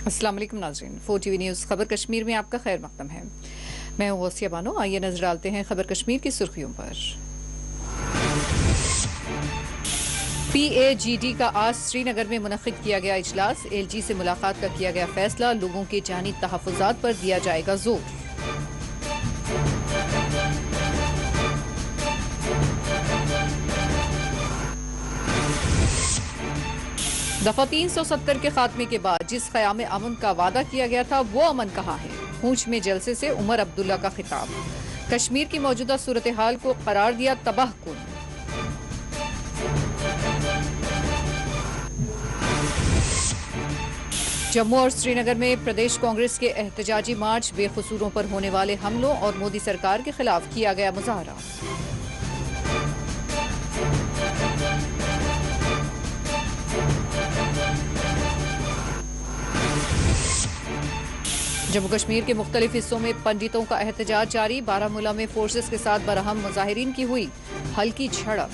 अस्सलाम वालेकुम नाज़रीन, 4 TV न्यूज़ खबर कश्मीर में आपका खैर मकदम है। मैं हूं गौसिया बानो। आइए नजर डालते हैं खबर कश्मीर की सुर्खियों पर। PAGD का आज श्रीनगर में मुनक्किद किया गया इजलास। LG से मुलाकात का किया गया फैसला। लोगों के जानी तहफ़्फ़ुज़ात पर दिया जाएगा जोर। दफा 370 के खात्मे के बाद जिस क़याम अमन का वादा किया गया था वो अमन कहाँ है। पूंछ में जलसे से उमर अब्दुल्ला का खिताब। कश्मीर की मौजूदा सूरत हाल को करार दिया तबाहकुन। जम्मू और श्रीनगर में प्रदेश कांग्रेस के एहतजाजी मार्च। बेकसूरों पर होने वाले हमलों और मोदी सरकार के खिलाफ किया गया मुजाहरा। जम्मू कश्मीर के मुख्तलिफ हिस्सों में पंडितों का एहतजाज जारी। बारामूला में फोर्सेस के साथ बरहम मुजाहिरीन की हुई हल्की झड़प।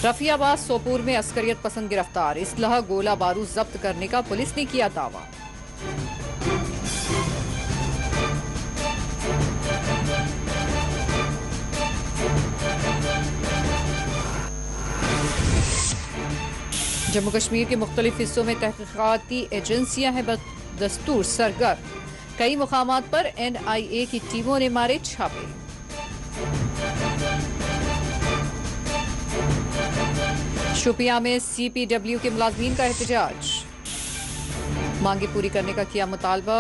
रफियाबाद सोपूर में अस्करियत पसंद गिरफ्तार। इसलह गोला बारूद जब्त करने का पुलिस ने किया दावा। जम्मू कश्मीर के मुख्तलिफ हिस्सों में तहकीकाती एजेंसियां हैं बदस्तूर सरगर्म। कई मुकामात पर NIA की टीमों ने मारे छापे। शोपियां में CPW के मुलाजमीन का एहतजाज। मांगे पूरी करने का किया मुतालबा।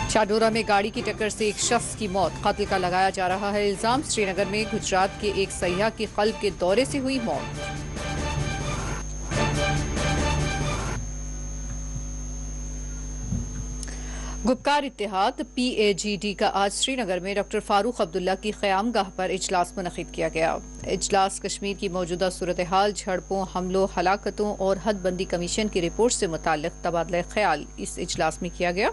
चाडोरा में गाड़ी की टक्कर से एक शख्स की मौत। कत्ल का लगाया जा रहा है इल्जाम। श्रीनगर में गुजरात के एक सयाह की कल्ब के दौरे से हुई मौत। गुपकार इत्तेहाद PAGD का आज श्रीनगर में डॉक्टर फारूक अब्दुल्ला की क़यामगाह पर इजलास मुनक़्क़िद किया गया। इजलास कश्मीर की मौजूदा सूरत हाल, झड़पों, हमलों, हलाकतों और हदबंदी कमीशन की रिपोर्ट से मुताल्लिक़ तबादला ख्याल इस इजलास में किया गया।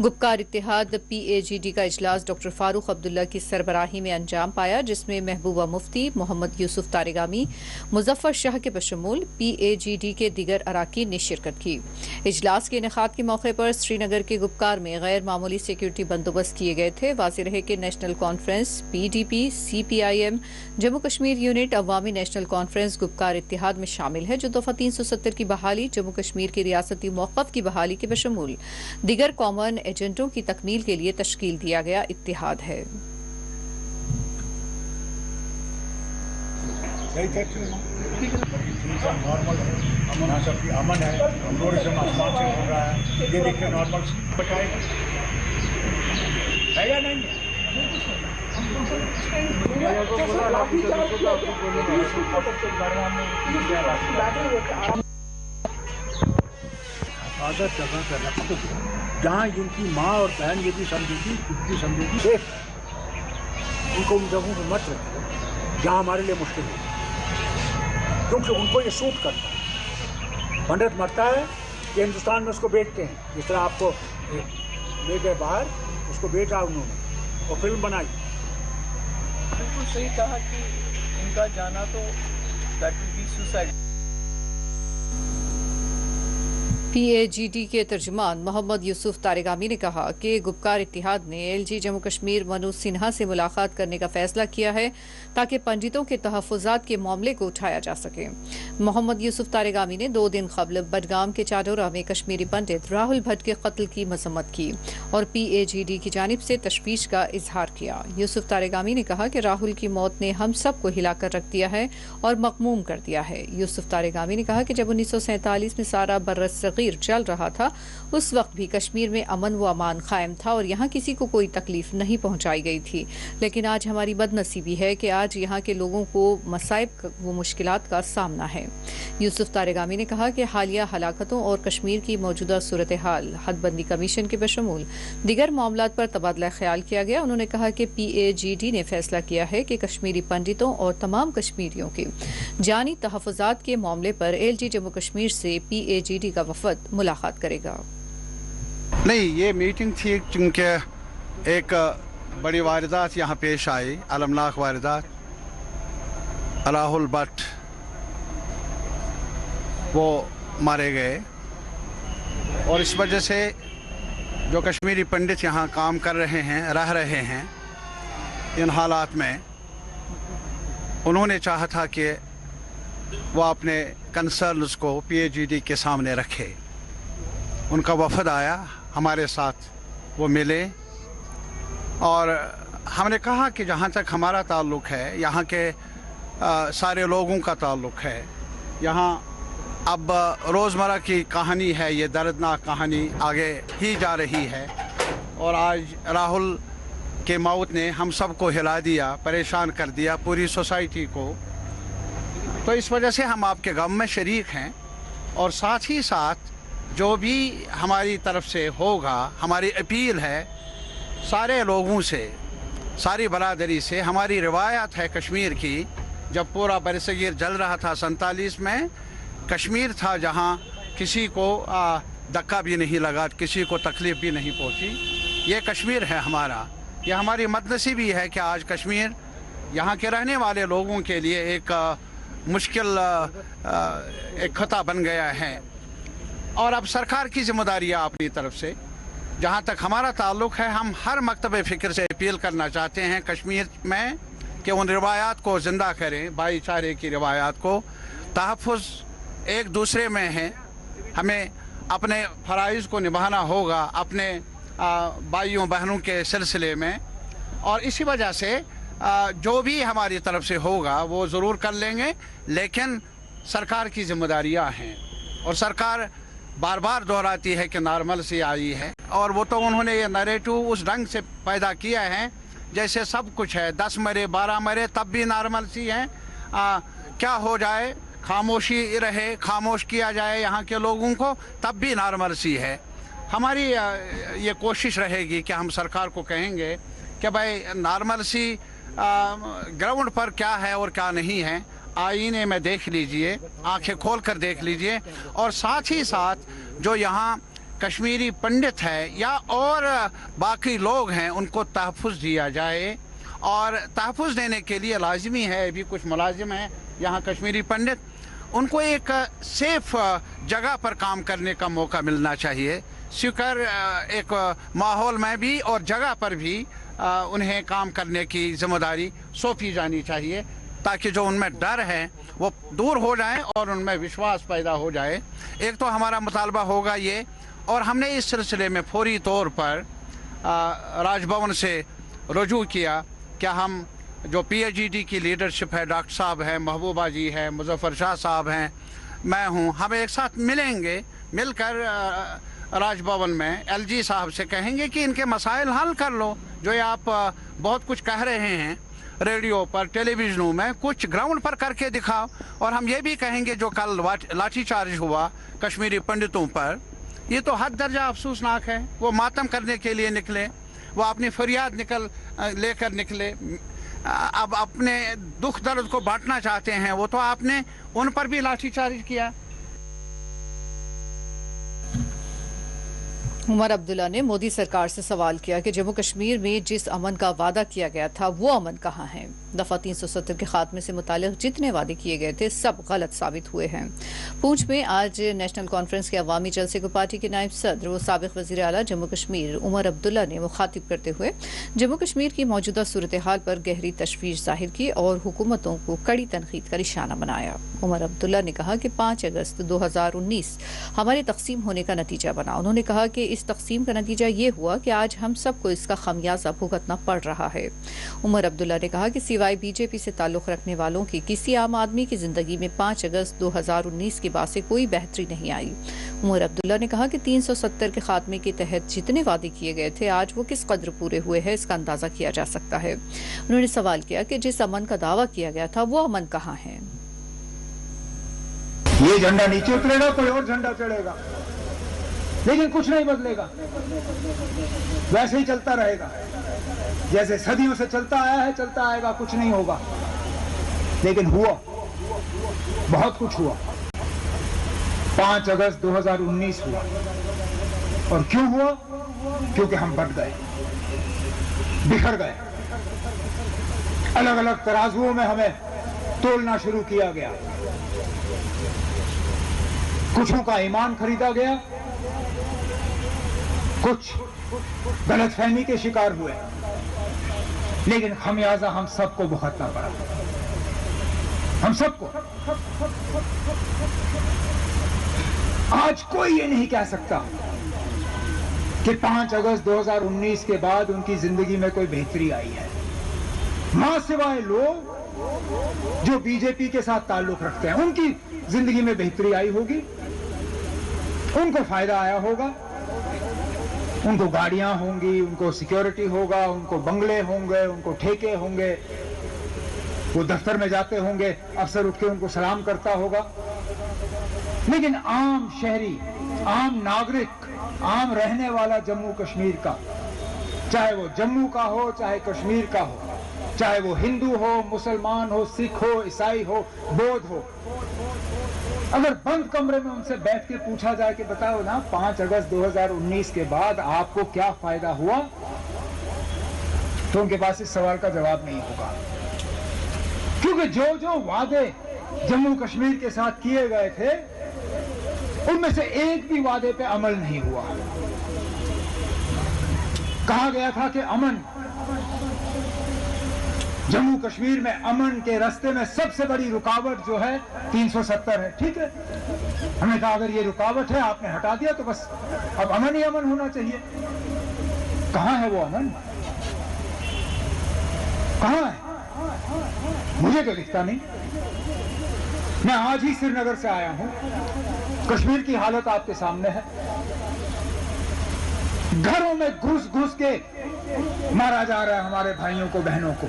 गुपकार इत्तेहाद PAGD का इजलास डॉक्टर फारूक अब्दुल्ला की सरबराही में अंजाम पाया, जिसमें महबूबा मुफ्ती, मोहम्मद यूसुफ तारिगामी, मुजफ्फर शाह के बशमूल PAGD के दीगर अराकीन ने शिरकत की। इजलास के इनेकाद के मौके पर श्रीनगर के गुपकार में गैर मामूली सिक्योरिटी बंदोबस्त किए गए थे। वाज़ेह रहे कि National Conference, PDP, CPIM, Jammu Kashmir unit, Awami National Conference Gupkar इत्तेहाद में शामिल है, जो दफा 370 की बहाली, जम्मू कश्मीर की रियासती मौक़िफ़ की बहाली के बशमूल दीगर कॉमन एजेंडों की तकमील के लिए तश्कील दिया गया इत्तेहाद है। अमन है, टूरिज्म आसमान से हो रहा है, ये देखिए नॉर्मल बताएगा है या नहीं है। हिफाजत जगह कर रखो जहाँ जिनकी माँ और बहन ये भी समझेगी, खुद भी समझेगी, देख उनको उन जगहों पर मत रखो जहाँ हमारे लिए मुश्किल है, क्योंकि उनको ये सूट करता है। पंडित मरता है कि हिंदुस्तान में उसको बेचते हैं, जिस तरह आपको ले गए बाहर, उसको बेचा उन्होंने और फिल्म बनाई। बिल्कुल सही कहा कि इनका जाना तो that will be suicide. PAGD के तर्जुमान मोहम्मद यूसुफ तारिगामी ने कहा कि गुपकार इत्तेहाद ने LG जम्मू कश्मीर मनोज सिन्हा से मुलाकात करने का फैसला किया है ताकि पंडितों के तहफ़्फ़ुज़ात के मामले को उठाया जा सके। मोहम्मद यूसुफ तारिगामी ने 2 दिन कबल बडगाम के चाडोरा में कश्मीरी पंडित राहुल भट्ट के कत्ल की मजम्मत की और PAGD की जानिब से तशवीश का इजहार किया। यूसुफ तारिगामी ने कहा कि राहुल की मौत ने हम सब को हिलाकर रख दिया है और मकमूम कर दिया है। यूसुफ तारिगामी ने कहा कि जब 1947 में सारा बर्र चल रहा था, उस वक्त भी कश्मीर में अमन व अमान कायम था और यहाँ किसी को कोई तकलीफ नहीं पहुँचाई गई थी। लेकिन आज हमारी बदनसीबी है कि आज यहाँ के लोगों को मसाइब व मुश्किलात का सामना है। यूसुफ तारिगामी ने कहा कि हालिया हलाकतों और कश्मीर की मौजूदा सूरत हाल, हदबंदी कमीशन के बशमूल दीगर मामलात पर तबादला ख्याल किया गया। उन्होंने कहा कि PAGD ने फैसला किया है कि कश्मीरी पंडितों और तमाम कश्मीरियों के जानी तहफ़्फ़ुज़ात के मामले पर LG जम्मू कश्मीर से PAGD का वफद मुलाकात करेगा। नहीं, ये मीटिंग थी क्योंकि एक बड़ी वारदात यहाँ पेश आई, अलमनाक वारदात। राहुल भट्ट वो मारे गए और इस वजह से जो कश्मीरी पंडित यहाँ काम कर रहे हैं, रह रहे हैं, इन हालात में उन्होंने चाहा था कि वो अपने कंसर्न्स को PAGD के सामने रखे। उनका वफद आया हमारे साथ, वो मिले और हमने कहा कि जहाँ तक हमारा ताल्लुक़ है, यहाँ के सारे लोगों का ताल्लुक़ है, यहाँ अब रोज़मर्रा की कहानी है, ये दर्दनाक कहानी आगे ही जा रही है और आज राहुल के मौत ने हम सबको हिला दिया, परेशान कर दिया, पूरी सोसाइटी को। तो इस वजह से हम आपके गम में शरीक हैं और साथ ही साथ जो भी हमारी तरफ से होगा, हमारी अपील है सारे लोगों से, सारी बरादरी से। हमारी रिवायत है कश्मीर की, जब पूरा बरसगीर जल रहा था 47 में, कश्मीर था जहां किसी को धक्का भी नहीं लगा, किसी को तकलीफ़ भी नहीं पहुंची। ये कश्मीर है हमारा, ये हमारी बदनसीबी है कि आज कश्मीर यहाँ के रहने वाले लोगों के लिए एक मुश्किल एक खता बन गया है। और अब सरकार की जिम्मेदारी है अपनी तरफ से। जहाँ तक हमारा ताल्लुक़ है, हम हर मकतब फ़िक्र से अपील करना चाहते हैं कश्मीर में कि उन रिवायात को ज़िंदा करें, भाईचारे की रिवायात को। तहफ़्फ़ुज़ एक दूसरे में है, हमें अपने फ़राइज़ को निभाना होगा अपने भाइयों बहनों के सिलसिले में, और इसी वजह से जो भी हमारी तरफ से होगा वो ज़रूर कर लेंगे। लेकिन सरकार की जिम्मेदारियाँ हैं और सरकार बार बार दोहराती है कि नॉर्मल-सी आई है, और वो तो उन्होंने ये नैरेटिव उस ढंग से पैदा किया है जैसे सब कुछ है, 10 मरे 12 मरे तब भी नॉर्मल-सी है। क्या हो जाए, खामोशी रहे, खामोश किया जाए यहाँ के लोगों को, तब भी नॉर्मल-सी है। हमारी ये कोशिश रहेगी कि हम सरकार को कहेंगे कि भाई नॉर्मल-सी ग्राउंड पर क्या है और क्या नहीं है, आईने में देख लीजिए, आंखें खोल कर देख लीजिए। और साथ ही साथ जो यहाँ कश्मीरी पंडित है या और बाकी लोग हैं, उनको तहफ़्फ़ुज़ दिया जाए। और तहफ़्फ़ुज़ देने के लिए लाजमी है, अभी कुछ मुलाजिम हैं यहाँ कश्मीरी पंडित, उनको एक सेफ़ जगह पर काम करने का मौका मिलना चाहिए, सिक्योर एक माहौल में भी और जगह पर भी उन्हें काम करने की जिम्मेदारी सौंपी जानी चाहिए, ताकि जो उनमें डर है वो दूर हो जाए और उनमें विश्वास पैदा हो जाए। एक तो हमारा मुतालबा होगा ये, और हमने इस सिलसिले में फौरी तौर पर राजभवन से रुजू किया कि हम जो PAGD की लीडरशिप है, डॉक्टर साहब हैं, महबूबा जी हैं, मुजफ्फर शाह साहब हैं, मैं हूँ, हम एक साथ मिलेंगे, मिलकर राजभवन में LG साहब से कहेंगे कि इनके मसाइल हल कर लो। जो ये आप बहुत कुछ कह रहे हैं रेडियो पर, टेलीविज़नों में, कुछ ग्राउंड पर करके दिखाओ। और हम ये भी कहेंगे जो कल लाठीचार्ज हुआ कश्मीरी पंडितों पर, ये तो हद दर्जा अफसोसनाक है। वो मातम करने के लिए निकले, वो अपनी फरियाद लेकर निकले, अब अपने दुख दर्द को बांटना चाहते हैं, वो तो आपने उन पर भी लाठीचार्ज किया। उमर अब्दुल्ला ने मोदी सरकार से सवाल किया कि जम्मू कश्मीर में जिस अमन का वादा किया गया था वो अमन कहाँ है। दफा 370 के खात्मे से मुतालिक जितने वादे किए गए थे सब गलत साबित हुए हैं। पूंछ में आज नेशनल कॉन्फ्रेंस के अवामी जलसे को पार्टी के नायब सदर व साबिक वज़ीर आला जम्मू कश्मीर उमर अब्दुल्ला ने मुखातिब करते हुए जम्मू कश्मीर की मौजूदा सूरत हाल पर गहरी तशवीश जाहिर की और हुकूमतों को कड़ी तनकीद का निशाना बनाया। उमर अब्दुल्ला ने कहा कि 5 अगस्त 2019 हमारे तकसीम होने का नतीजा बना। उन्होंने कहा कि इस तकसीम का नतीजा ये हुआ कि आज हम सबको इसका खमियाजा भुगतना पड़ रहा है। उमर अब्दुल्ला ने कहा कि सिवाय बीजेपी से ताल्लुक रखने वालों की किसी आम आदमी की जिंदगी में 5 अगस्त 2019 के बाद से कोई बेहतरी नहीं आई। उमर अब्दुल्ला ने कहा कि 370 के खात्मे के तहत जितने वादे किए गए थे आज वो किस कदर पूरे हुए हैं इसका अंदाजा किया जा सकता है। उन्होंने सवाल किया कि जिस अमन का दावा किया गया था वो अमन कहाँ है। ये झंडा नीचे उतरेगा, कोई और झंडा चढ़ेगा, लेकिन कुछ नहीं बदलेगा, वैसे ही चलता रहेगा जैसे सदियों से चलता आया है, चलता आएगा, कुछ नहीं होगा। लेकिन हुआ, बहुत कुछ हुआ। 5 अगस्त 2019 हुआ, और क्यों हुआ? क्योंकि हम बढ़ गए। बिखर गए। अलग अलग तराजुओं में हमें तोलना शुरू किया गया। कुछों का ईमान खरीदा गया, कुछ गलतफहमी के शिकार हुए, लेकिन खमियाजा हम सबको भुगतना पड़ा, हम सबको। आज कोई ये नहीं कह सकता कि 5 अगस्त 2019 के बाद उनकी जिंदगी में कोई बेहतरी आई है। मां सिवाय लोग जो बीजेपी के साथ ताल्लुक रखते हैं, उनकी जिंदगी में बेहतरी आई होगी, उनको फायदा आया होगा, उनको गाड़ियां होंगी, उनको सिक्योरिटी होगा, उनको बंगले होंगे, उनको ठेके होंगे, वो दफ्तर में जाते होंगे, अफसर उठ के उनको सलाम करता होगा। लेकिन आम शहरी, आम नागरिक, आम रहने वाला जम्मू कश्मीर का, चाहे वो जम्मू का हो, चाहे कश्मीर का हो, चाहे वो हिंदू हो, मुसलमान हो, सिख हो, ईसाई हो, बौद्ध हो, अगर बंद कमरे में उनसे बैठ के पूछा जाए कि बताओ ना 5 अगस्त 2019 के बाद आपको क्या फायदा हुआ, तो उनके पास इस सवाल का जवाब नहीं होगा। क्योंकि जो जो वादे जम्मू कश्मीर के साथ किए गए थे, उनमें से एक भी वादे पे अमल नहीं हुआ। कहा गया था कि अमन, जम्मू कश्मीर में अमन के रास्ते में सबसे बड़ी रुकावट जो है 370 है। ठीक है, हमने कहा अगर ये रुकावट है, आपने हटा दिया तो बस अब अमन ही अमन होना चाहिए। कहां है वो अमन? कहां है? मुझे तो दिखता नहीं। मैं आज ही श्रीनगर से आया हूं, कश्मीर की हालत आपके सामने है। घरों में घुस घुस के मारा जा रहा है हमारे भाइयों को, बहनों को।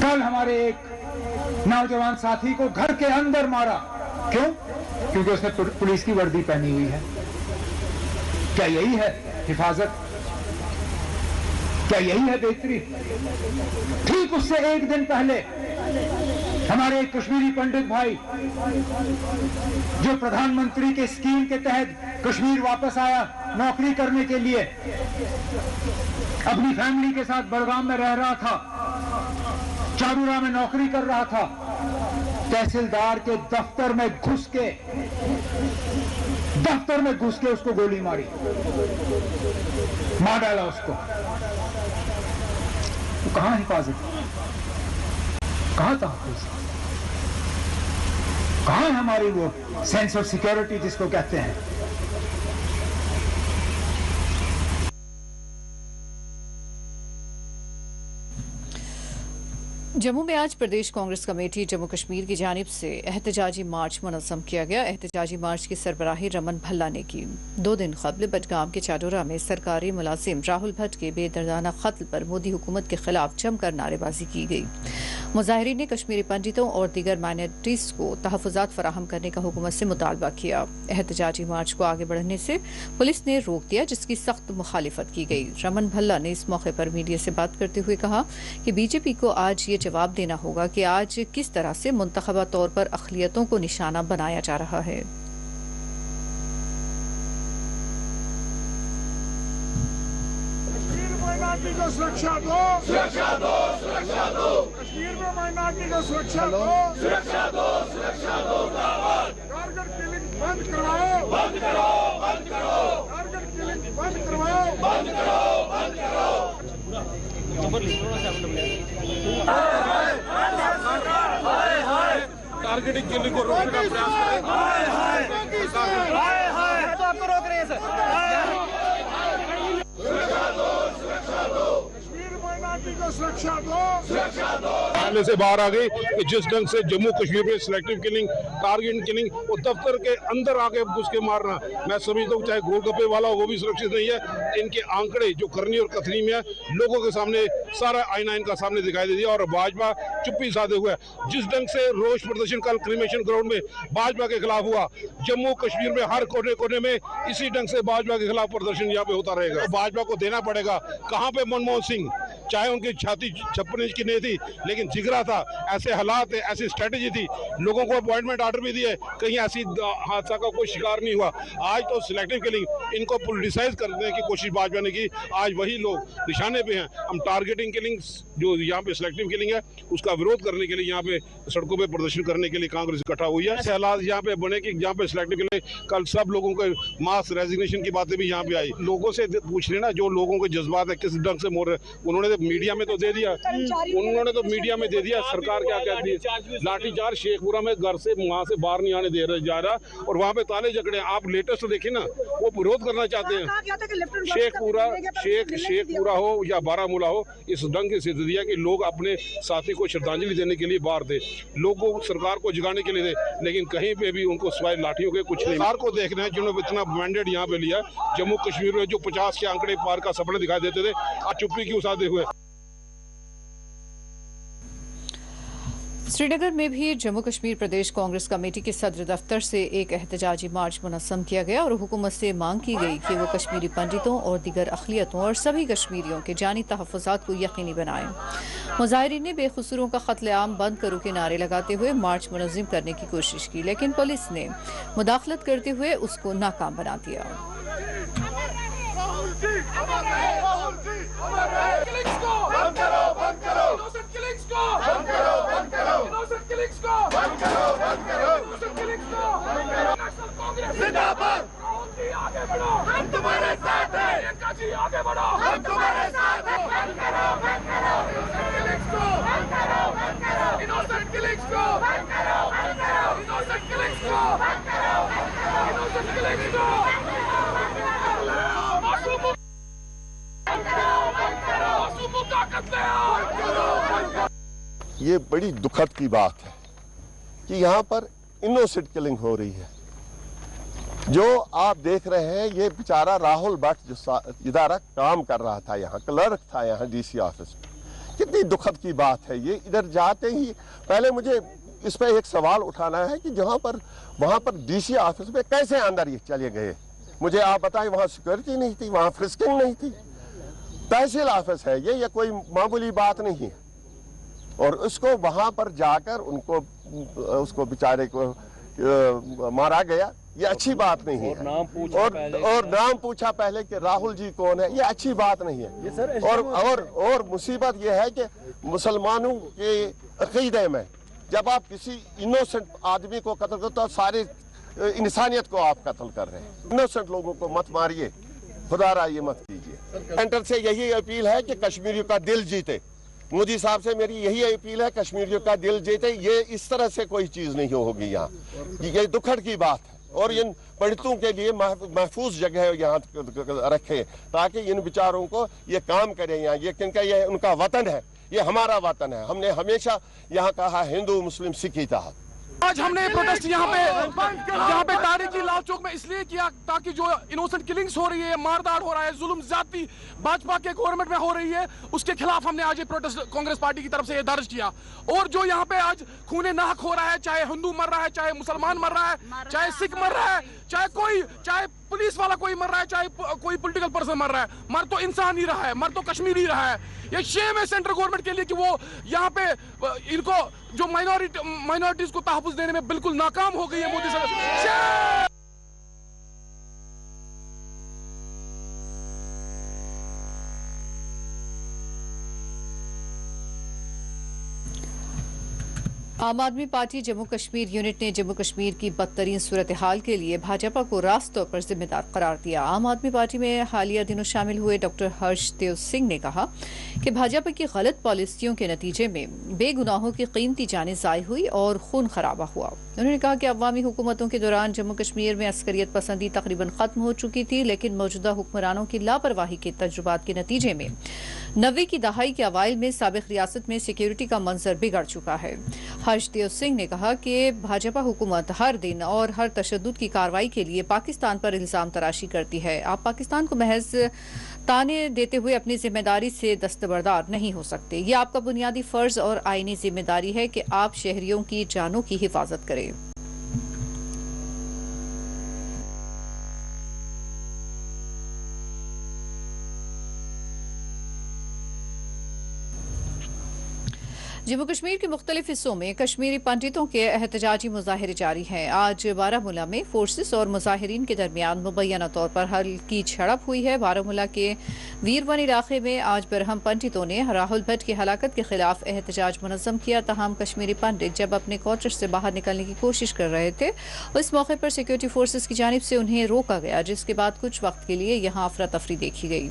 कल हमारे एक नौजवान साथी को घर के अंदर मारा। क्यों? क्योंकि उसने पुलिस की वर्दी पहनी हुई है। क्या यही है हिफाजत? क्या यही है बेहतरी? ठीक उससे एक दिन पहले हमारे एक कश्मीरी पंडित भाई, जो प्रधानमंत्री के स्कीम के तहत कश्मीर वापस आया नौकरी करने के लिए, अपनी फैमिली के साथ बड़गाम में रह रहा था, चारूरा में नौकरी कर रहा था, तहसीलदार के दफ्तर में घुस के उसको गोली मारी, मार डाला उसको। तो कहां हिफाजत, कहां तहफ़्फ़ुज़, कहां है हमारी वो सेंस ऑफ सिक्योरिटी जिसको कहते हैं? जम्मू में आज प्रदेश कांग्रेस कमेटी जम्मू कश्मीर की जानिब से एहतजाजी मार्च मुनज़्ज़म किया गया। एहतजाजी मार्च की सरबराही रमन भल्ला ने की। 2 दिन कबल बडगाम के चाडोरा में सरकारी मुलाजिम राहुल भट्ट के बेदर्दाना कत्ल पर मोदी हुकूमत के खिलाफ जमकर नारेबाजी की गई। मुजाहिरीन ने कश्मीरी पंडितों और दीगर माइनॉरिटीज को तहफ़्फ़ुज़ात फराहम करने का हुकूमत से मुतालबा किया। एहतजाजी मार्च को आगे बढ़ने से पुलिस ने रोक दिया, जिसकी सख्त मुखालिफत की गई। रमन भल्ला ने इस मौके पर मीडिया से बात करते हुए कहा कि बीजेपी को आज ये जवाब देना होगा कि आज किस तरह से मुंतखबा तौर पर अक़लियतों को निशाना बनाया जा रहा है। माइनॉरिटी को सुरक्षा दो, सुरक्षा दो, सुरक्षा दो। कश्मीर में माइनॉरिटी को सुरक्षा दो, सुरक्षा दो, सुरक्षा दो। टारगेट किलिंग बंद करवाओ, बंद करो, बंद करो। टारगेट किलिंग बंद करवाओ, बंद करो, बंद करो। टारगेटिंग किलिंग को रोकने का प्रयास करें। हाय हाय हाय हाय, तो आपको रोक रहे हैं सर। सुरक्षा दो, सुरक्षा दो। कश्मीर माइनॉरिटी को सुरक्षा दो, सुरक्षा दो। पहले से बाहर आ गई कि जिस ढंग से जम्मू कश्मीर में सिलेक्टिव किलिंग, टारगेट किलिंग, वो दफ्तर के अंदर आके घुस के मारना, मैं समझता हूँ चाहे गोलगप्पे वाला हो वो भी सुरक्षित नहीं है। इनके आंकड़े जो करनी और कथनी में है, लोगों के सामने सारा आईना इनका सामने दिखाई दे दिया और भाजपा चुप्पी साधे हुए। जिस ढंग से रोष प्रदर्शन कल क्रिमेशन ग्राउंड में भाजपा के खिलाफ हुआ, जम्मू कश्मीर में हर कोने कोने में इसी ढंग से भाजपा के खिलाफ प्रदर्शन यहाँ पे होता रहेगा। भाजपा को देना पड़ेगा। कहाँ पे मनमोहन सिंह, चाहे उनकी छाती 56 इंच की नहीं थी, लेकिन जिगरा था, ऐसे हालात थे, ऐसी स्ट्रेटेजी थी, लोगों को अपॉइंटमेंट आर्डर भी दिए, कहीं ऐसी हादसा का कोई शिकार नहीं हुआ। आज तो सिलेक्टिव किलिंग, इनको पॉलिटिसाइज करने की कोशिश भाजपा ने की, आज वही लोग निशाने पे हैं। हम टारगेटिंग किलिंग, जो यहाँ पे सिलेक्टिव किलिंग है, उसका विरोध करने के लिए यहाँ पे सड़कों पे प्रदर्शन करने के लिए कांग्रेस इकट्ठा हुई है। ऐसे हालात यहाँ पे बने कि जहाँ पे सिलेक्टिव किलिंग, कल सब लोगों के मास रेजिग्नेशन की बातें भी यहाँ पे आई। लोगों से पूछ लेना जो लोगों के जज्बात है किस ढंग से मोड़ रहे, उन्होंने तो मीडिया में तो दे दिया, सरकार क्या कहती है, लाठीचार्ज शेखपुरा में घर से वहाँ से बाहर नहीं आने दे रहे जा रहा, और वहाँ पे ताले जकड़े। आप लेटेस्ट देखिए ना, वो विरोध करना चाहते हैं। शेखपुरा हो या बारामूला हो, इस ढंग की स्थिति दिया कि लोग अपने साथी को श्रद्धांजलि देने के लिए बाहर थे, लोगों सरकार को जगाने के लिए थे, लेकिन कहीं पे भी उनको सिवाय लाठियों के कुछ नहीं। सरकार को देखना है जिन्होंने इतना मैंडेट यहाँ पे लिया, जम्मू कश्मीर में जो 50 के आंकड़े पार का सपने दिखाई देते थे, आज चुप्पी क्यों साधे हुए। श्रीनगर में भी जम्मू कश्मीर प्रदेश कांग्रेस कमेटी के सदर दफ्तर से एक एहतजाजी मार्च मुनज़्ज़म किया गया और हुकूमत से मांग की गई कि वो कश्मीरी पंडितों और दीगर अक़लियतों और सभी कश्मीरियों के जानी तहफ़्फ़ुज़ात को यकीनी बनाएं। मुज़ाहिरीन ने बेकसूरों का क़त्ल-ए-आम बंद करो के नारे लगाते हुए मार्च मुनज़्ज़म करने की कोशिश की, लेकिन पुलिस ने मुदाखलत करते हुए उसको नाकाम बना दिया। आगे बढ़ो, हम तुम्हारे साथ हैं। आगे बढ़ो, हम तुम्हारे साथ हैं। बंद करो, बंद करो, बंद करो, बंद करो, इनोसेंट किलिंग्स को बंद करो, बंद करो, इनोसेंट किलिंग्स को बंद करो, बंद करो, इनोसेंट किलिंग्स को मासूमों का कत्ल। ये बड़ी दुखद की बात है कि यहाँ पर इनोसेंट किलिंग हो रही है। जो आप देख रहे हैं, ये बेचारा राहुल भट्ट जो इदारा काम कर रहा था, यहाँ क्लर्क था, यहाँ डीसी ऑफिस में। कितनी दुखद की बात है ये। इधर जाते ही पहले मुझे इस पर एक सवाल उठाना है कि वहाँ पर डीसी ऑफिस में कैसे अंदर ये चले गए। मुझे आप बताएं, वहाँ सिक्योरिटी नहीं थी, वहाँ फ्रिस्किंग नहीं थी। तहसील ऑफिस है ये कोई मामूली बात नहीं है। और उसको वहाँ पर जाकर उसको बेचारे को मारा गया, ये अच्छी बात नहीं है। और नाम पूछा पहले कि राहुल जी कौन है, ये अच्छी बात नहीं है। और मुसीबत ये है कि मुसलमानों के अकीदे में जब आप किसी इनोसेंट आदमी को कत्ल करते हो, सारे इंसानियत को आप कत्ल कर रहे हैं। इनोसेंट लोगों को मत मारिए, खुदारा ये मत कीजिए। सेंटर से यही अपील है कि कश्मीरियों का दिल जीते। मोदी साहब से मेरी यही अपील है, कश्मीरियों का दिल जीते। ये इस तरह से कोई चीज नहीं होगी यहाँ। ये दुखद की बात है। और इन पंडितों के लिए महफूज जगह यहाँ रखे ताकि इन बेचारों को ये काम करें यहाँ। ये क्योंकि ये उनका वतन है, ये हमारा वतन है। हमने हमेशा यहाँ कहा हिंदू मुस्लिम सिख ही था। आज हमने प्रोटेस्ट यहाँ पे तारीखी लाल चौक में इसलिए किया ताकि जो इनोसेंट किलिंग्स हो रही है, मारदार हो रहा है, जुल्म ज्यादती भाजपा के गवर्नमेंट में हो रही है, उसके खिलाफ हमने आज ये प्रोटेस्ट कांग्रेस पार्टी की तरफ से ये दर्ज किया। और जो यहाँ पे आज खूने नाहक हो रहा है, चाहे हिंदू मर रहा है, चाहे मुसलमान मर रहा है, चाहे सिख मर रहा है, चाहे पुलिस वाला कोई मर रहा है, चाहे कोई पॉलिटिकल पर्सन मर रहा है, मर तो इंसान ही रहा है, मर तो कश्मीरी रहा है। ये शेम है सेंट्रल गवर्नमेंट के लिए कि वो यहाँ पे इनको जो माइनॉरिटीज को तहफ़्फ़ुज़ देने में बिल्कुल नाकाम हो गई है मोदी सरकार। आम आदमी पार्टी जम्मू कश्मीर यूनिट ने जम्मू कश्मीर की बदतरीन सूरत हाल के लिए भाजपा को रास्त तौर पर जिम्मेदार करार दिया। आम आदमी पार्टी में हालिया दिनों शामिल हुए डॉक्टर हर्षदेव सिंह ने कहा कि भाजपा की गलत पॉलिसियों के नतीजे में बेगुनाहों की कीमती जानें ज़ाय हुई और खून खराबा हुआ। उन्होंने कहा कि अवामी हुकूमतों के दौरान जम्मू कश्मीर में अस्करियत पसंदी तकरीबन खत्म हो चुकी थी, लेकिन मौजूदा हुक्मरानों की लापरवाही के तजुर्बात के नतीजे में 90 की दहाई के अवाइल में साबिक रियासत में सिक्योरिटी का मंजर बिगड़ चुका है। हर्षदेव सिंह ने कहा कि भाजपा हुकूमत हर दिन और हर तशद्दुद की कार्रवाई के लिए पाकिस्तान पर इल्जाम तराशी करती है। आप पाकिस्तान को महज ताने देते हुए अपनी जिम्मेदारी से दस्तबरदार नहीं हो सकते। ये आपका बुनियादी फर्ज और आईनी जिम्मेदारी है कि आप शहरियों की जानों की हिफाजत करें। जम्मू कश्मीर के मुख्तलिफ हिस्सों में कश्मीरी पंडितों के एहतजाजी मुजाहरे जारी हैं। आज बारामूला में फोर्सेस और मुजाहिरीन के दरमियान मुबैना तौर पर हल्की झड़प हुई है। बारामूला के वीरवन इलाके में आज बरहम पंडितों ने राहुल भट्ट की हलाकत के खिलाफ एहतजाज मुनज़्ज़म किया। तमाम कश्मीरी पंडित जब अपने क्वार्टर से बाहर निकलने की कोशिश कर रहे थे, इस मौके पर सिक्योरिटी फोर्सेस की जानिब से उन्हें रोका गया, जिसके बाद कुछ वक्त के लिए यहाँ अफरा तफरी देखी गई।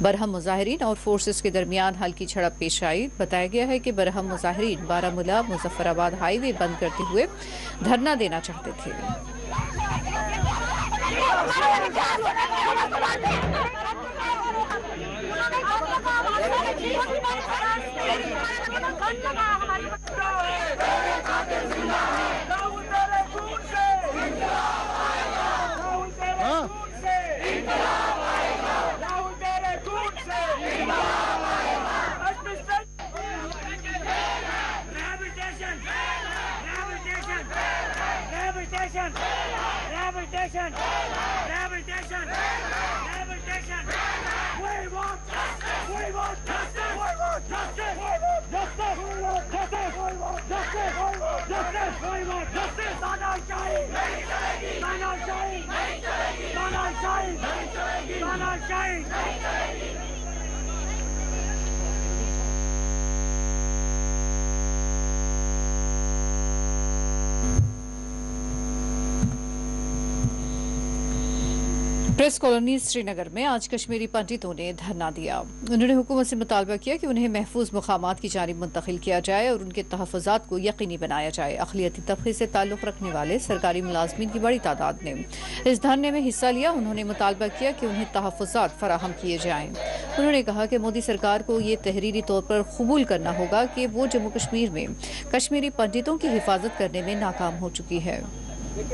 बरहम मुजाहिरीन और फोर्सेस के दरमियान हल्की झड़प पेश आई। बताया गया है कि बरहम मुजाहिरीन बारामूला मुजफ्फराबाद हाईवे बंद करते हुए धरना देना चाहते थे। प्रेस कॉलोनी श्रीनगर में आज कश्मीरी पंडितों ने धरना दिया। उन्होंने हुकूमत से मुतालबा किया कि उन्हें महफूज मकामात की जानिब मुंतकिल किया जाए और उनके तहफ़्फ़ुज़ात को यकीनी बनाया जाए। अक़लियती तबक़े से ताल्लुक़ रखने वाले सरकारी मुलाज़मीन की बड़ी तादाद ने इस धरने में हिस्सा लिया। उन्होंने मुतालबा किया कि उन्हें तहफ़्फ़ुज़ात फराहम किए जाएँ। उन्होंने कहा कि मोदी सरकार को ये तहरीरी तौर पर कबूल करना होगा कि वो जम्मू कश्मीर में कश्मीरी पंडितों की हिफाजत करने में नाकाम हो चुकी है। भैया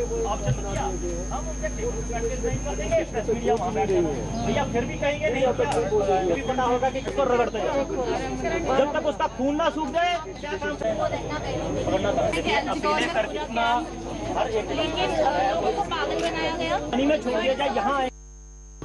फिर भी कहेंगे नहीं पता होगा कि किसको रगड़ते हैं जब तक उसका खून ना सूख जाए। क्या काम हर एक पागल बनाया गया में छोड़ दिया जाए। यहाँ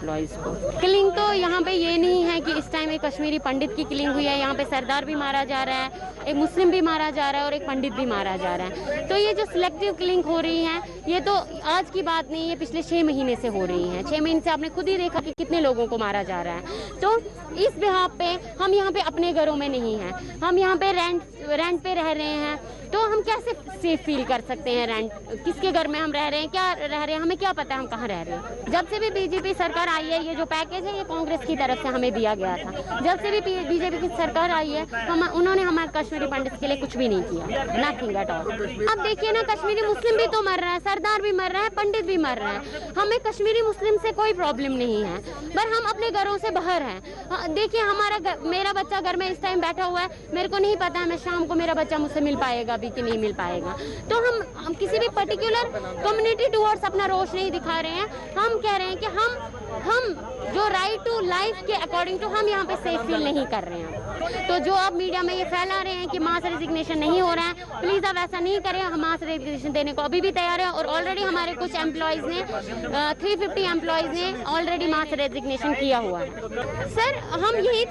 किलिंग तो यहाँ पे ये नहीं है कि इस टाइम एक कश्मीरी पंडित की किलिंग हुई है। यहाँ पे सरदार भी मारा जा रहा है, एक मुस्लिम भी मारा जा रहा है और एक पंडित भी मारा जा रहा है। तो ये जो सिलेक्टिव किलिंग हो रही है ये तो आज की बात नहीं है, पिछले 6 महीने से हो रही है। 6 महीने से आपने खुद ही देखा कि कितने लोगों को मारा जा रहा है। तो इस बिहाफ पे हम यहाँ पे अपने घरों में नहीं हैं, हम यहाँ पे रेंट पे रह रहे हैं। तो हम कैसे सेफ फील कर सकते हैं? रेंट किसके घर में हम रह रहे हैं, क्या रह रहे हैं, हमें क्या पता है हम कहाँ रह रहे हैं। जब से भी बीजेपी सरकार आई है, ये जो पैकेज है ये कांग्रेस की तरफ से हमें दिया गया था। जब से भी बीजेपी की सरकार आई है उन्होंने हमारे कश्मीरी पंडित के लिए कुछ भी नहीं किया, नथिंग एट ऑल। अब देखिए ना, कश्मीरी मुस्लिम भी तो मर रहा है, सरदार भी मर रहा है, पंडित भी मर रहा है। हमें कश्मीरी मुस्लिम से कोई प्रॉब्लम नहीं है, पर हम अपने घरों से बाहर हैं। देखिए मेरा बच्चा घर में इस टाइम बैठा हुआ है, मेरे को नहीं पता है मैं शाम को मेरा बच्चा मुझसे मिल पाएगा भी कि नहीं मिल पाएगा। तो हम किसी भी पर्टिकुलर कम्युनिटी टुवर्ड्स अपना रोष नहीं दिखा रहे हैं। हम कह रहे हैं कि हम जो राइट टू लाइफ के अकॉर्डिंग टू हम यहाँ पे सेफ फील नहीं कर रहे हैं। तो जो आप मीडिया में ये फैला रहे हैं कि मास रेजिग्नेशन नहीं हो रहा है, प्लीज आप ऐसा नहीं करें। हम मास रेजिग्नेशन देने को अभी भी तैयार है और ऑलरेडी हमारे कुछ एम्प्लॉयज ने 350 एम्प्लॉयज ने ऑलरेडी मास रेजिग्नेशन किया हुआ है। सर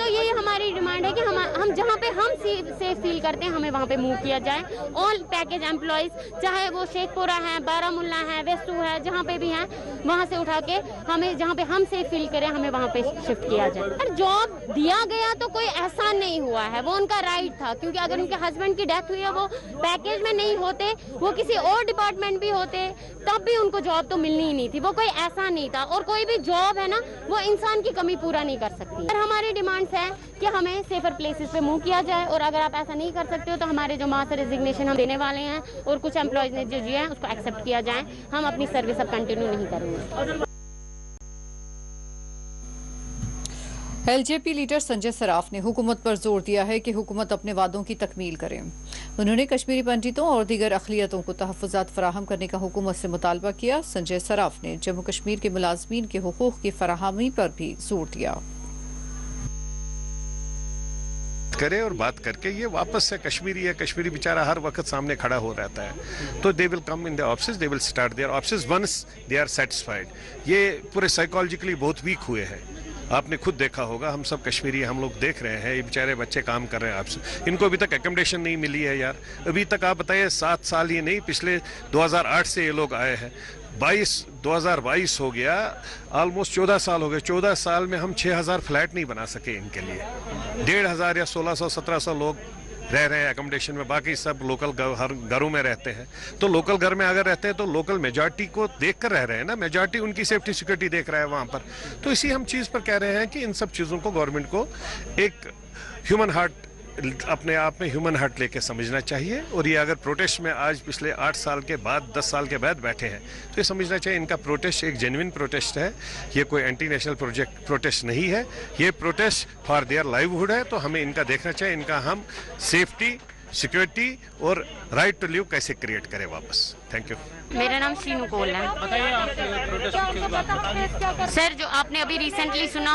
यही हमारी डिमांड है कि हम जहाँ पे हम सेफ फील करते हैं हमें वहाँ पे मूव किया जाए। ऑल पैकेज एम्प्लॉयज, चाहे वो शेखपुरा है, बारामूला है, वेस्टू है, जहाँ पे भी हैं वहाँ से उठा के हमें जहाँ पे हम सेफ फील करें हमें वहाँ पे शिफ्ट किया जाए। और जॉब दिया गया तो कोई एहसान नहीं हुआ है, वो उनका राइट था। क्योंकि अगर उनके हस्बैंड की डेथ हुई है, वो पैकेज में नहीं होते, वो किसी और डिपार्टमेंट भी होते, तब भी उनको जॉब तो मिलनी ही नहीं थी। वो कोई एहसान नहीं था। और कोई भी जॉब है ना, वो इंसान की कमी पूरा नहीं कर सकती। और हमारी डिमांड्स है कि हमें सेफर प्लेसेस पे मूव किया जाए। और अगर आप ऐसा नहीं कर सकते हो तो हमारे जो मास रेजिग्नेशन हम देने वाले हैं और कुछ एम्प्लॉयज ने जो दिया है उसको एक्सेप्ट किया जाए। हम अपनी सर्विस अब कंटिन्यू नहीं करेंगे। एलजेपी लीडर संजय सराफ ने हुकूमत पर जोर दिया है कि हुकूमत अपने वादों की तकमील करे। उन्होंने कश्मीरी पंडितों और दीगर अक़लियतों को तहफ़्फ़ुज़ात फराहम करने का हुकूमत से मुतालबा किया। संजय सराफ ने जम्मू कश्मीर के मुलाज़मीन के हुकूक़ की फराहमी पर भी जोर दिया। करे और बात करके ये वापस से कश्मीरी है, कश्मीरी बेचारा हर वक्त सामने खड़ा हो रहता है। तो they will come in the office, they will start their office once they are satisfied. ये पूरे साइकोलॉजिकली बहुत वीक हुए हैं। आपने खुद देखा होगा, हम सब कश्मीरी हम लोग देख रहे हैं, ये बेचारे बच्चे काम कर रहे हैं आपसे, इनको अभी तक एकोमोडेशन नहीं मिली है यार। अभी तक आप बताइए 7 साल ही नहीं, पिछले 2008 से ये लोग आए हैं, 2022 हो गया, ऑलमोस्ट 14 साल हो गए। 14 साल में हम 6000 फ्लैट नहीं बना सके इनके लिए। 1500 या 1600-1700 लोग रह रहे हैं एकोमोडेशन में, बाकी सब लोकल घरों में रहते हैं। तो लोकल घर में अगर रहते हैं तो लोकल मेजॉरिटी को देखकर रह रहे हैं ना, मेजॉरिटी उनकी सेफ्टी सिक्योरिटी देख रहा है वहां पर। तो इसी हम चीज़ पर कह रहे हैं कि इन सब चीज़ों को गवर्नमेंट को एक ह्यूमन हार्ट, अपने आप में ह्यूमन हार्ट लेके समझना चाहिए। और ये अगर प्रोटेस्ट में आज पिछले 8 साल के बाद 10 साल के बाद बैठे हैं तो ये समझना चाहिए इनका प्रोटेस्ट एक जेन्युइन प्रोटेस्ट है, ये कोई एंटी नेशनल प्रोटेस्ट नहीं है, ये प्रोटेस्ट फॉर देयर लाइवहुड है। तो हमें इनका देखना चाहिए, इनका हम सेफ्टी, सिक्योरिटी और राइट टू लिव कैसे क्रिएट करें वापस। Thank you. मेरा नाम शीनू कोल है। सर, जो आपने अभी रिसेंटली सुना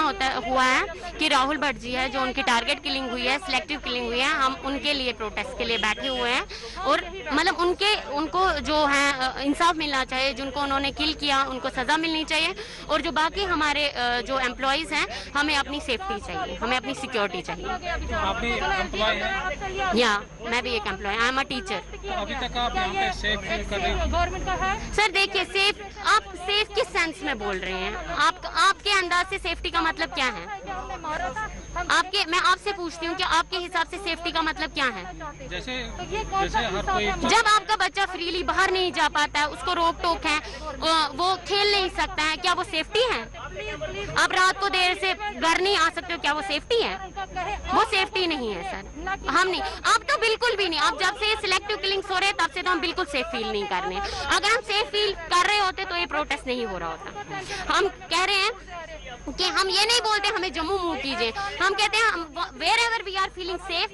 हुआ है कि राहुल भट्ट जी है, जो उनकी टारगेट किलिंग हुई है, सिलेक्टिव किलिंग हुई है, हम उनके लिए प्रोटेस्ट के लिए बैठे हुए हैं। और मतलब उनको जो है इंसाफ मिलना चाहिए, जिनको उन्होंने किल किया उनको सजा मिलनी चाहिए। और जो बाकी हमारे जो एम्प्लॉयज हैं, हमें अपनी सेफ्टी चाहिए, हमें अपनी सिक्योरिटी चाहिए। या मैं भी एक employ, I am a teacher. अभी तक आप यहाँ पे सेफ फील कर रही हैं? सर देखिए, आप सेफ किस सेंस में बोल रहे हैं? आपके अंदाज से सेफ्टी का मतलब क्या है? मैं आपसे पूछती हूँ कि आपके हिसाब से सेफ्टी का मतलब क्या है? जैसे हर कोई, जब आपका बच्चा फ्रीली बाहर नहीं जा पाता है, उसको रोक टोक है, वो खेल नहीं सकता है, क्या वो सेफ्टी है? आप रात को देर से घर नहीं आ सकते हो, क्या वो सेफ्टी है? वो सेफ्टी नहीं है सर, हम नहीं, आप तो बिल्कुल भी नहीं। आप जब से सिलेक्टिव किलिंग्स हो रहे हैं तब से तो हम बिल्कुल सेफ फील नहीं कर रहे हैं। अगर हम सेफ फील कर रहे होते तो ये प्रोटेस्ट नहीं हो रहा होता। हम कह रहे हैं कि हम ये नहीं बोलते हमें जम्मू मूव कीजिए, हम कहते हैं wherever we are feeling safe,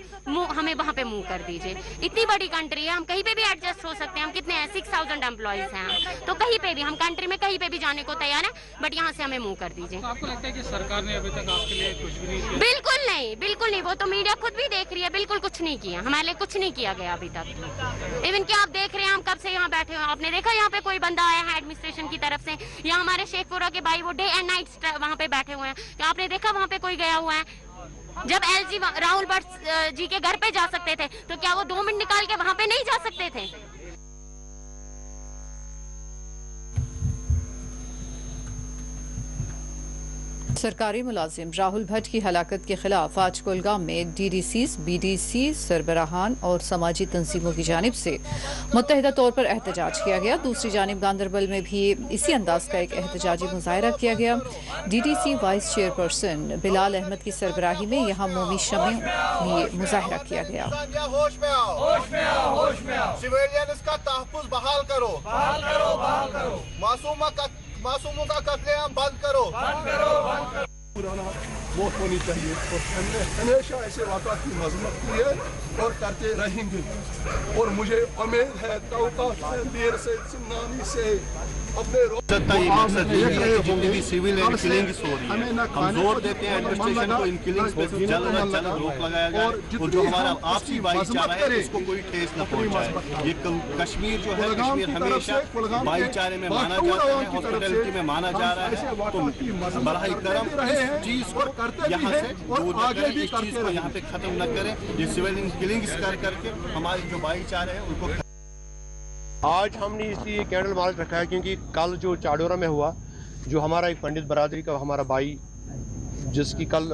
हमें वहाँ पे मूव कर दीजिए। इतनी बड़ी कंट्री है, हम कहीं पे भी एडजस्ट हो सकते हैं। हम कितने हैं, 6000 एम्प्लॉइज हैं, तो कहीं पे भी हम कंट्री में कहीं पे भी जाने को तैयार है, बट यहाँ से हमें मूव कर दीजिए। तो आपको लगता है कि सरकार ने अभी तक आपके लिए कुछ भी नहीं किया? बिल्कुल नहीं, बिल्कुल नहीं। वो तो मीडिया खुद भी देख रही है, बिल्कुल कुछ नहीं किया, हमारे लिए कुछ नहीं किया गया अभी तक। इवन कि आप देख रहे हैं हम कब से यहाँ बैठे हुए, आपने देखा यहाँ पे कोई बंदा आया है एडमिनिस्ट्रेशन की तरफ से, या हमारे शेखपुरा के भाई वो डे एंड नाइट वहाँ पे बैठे हुए हैं, तो आपने देखा वहाँ पे कोई गया हुआ है? जब एलजी राहुल भट्ट जी के घर पे जा सकते थे, तो क्या वो 2 मिनट निकाल के वहाँ पे नहीं जा सकते थे? सरकारी मुलाजिम राहुल भट्ट की हलाकत के खिलाफ आज कुलगाम में DDC, BDC, सरबराहान और समाजी तंजीमों की जानिब से मुत्तहिदा तौर पर एहतजाज किया गया। दूसरी जानिब गांदरबल में भी इसी अंदाज का एक एहतजाजी मुजाहरा किया गया। DDC vice chairperson Bilal Ahmad की सरबराही में यहाँ मोमी शमी लिए मुजाहरा किया गया। मासूमों का कत्लेआम बंद करो। पुराना वोट होनी चाहिए और हमने हमेशा ऐसे वाक़ा की मजम्मत की है और करते रहेंगे। और मुझे उम्मीद है देर से सुनामी से अपने जितनी भी सिविल एंड किलिंग्स हो रही है, हम जोर देते हैं एडमिनिस्ट्रेशन को इन किलिंग्स पे जल्द से जल्द रोक लगाया जाए और जो हमारा आपसी भाईचारा है उसको कोई ठेस न पहुंचाए। ये कश्मीर जो है, कश्मीर हमेशा भाईचारे में माना जाता है, हॉस्पिटलिटी में माना जा रहा है। तो बराह करम इस चीज को यहाँ से दूर न करें, इस चीज को यहाँ पे खत्म न करें। ये सिविल किलिंग्स कर करके हमारे जो भाईचारे हैं उनको आज हमने इसलिए कैंडल मार्च रखा है क्योंकि कल जो चाडोरा में हुआ, जो हमारा एक पंडित बरादरी का हमारा भाई जिसकी कल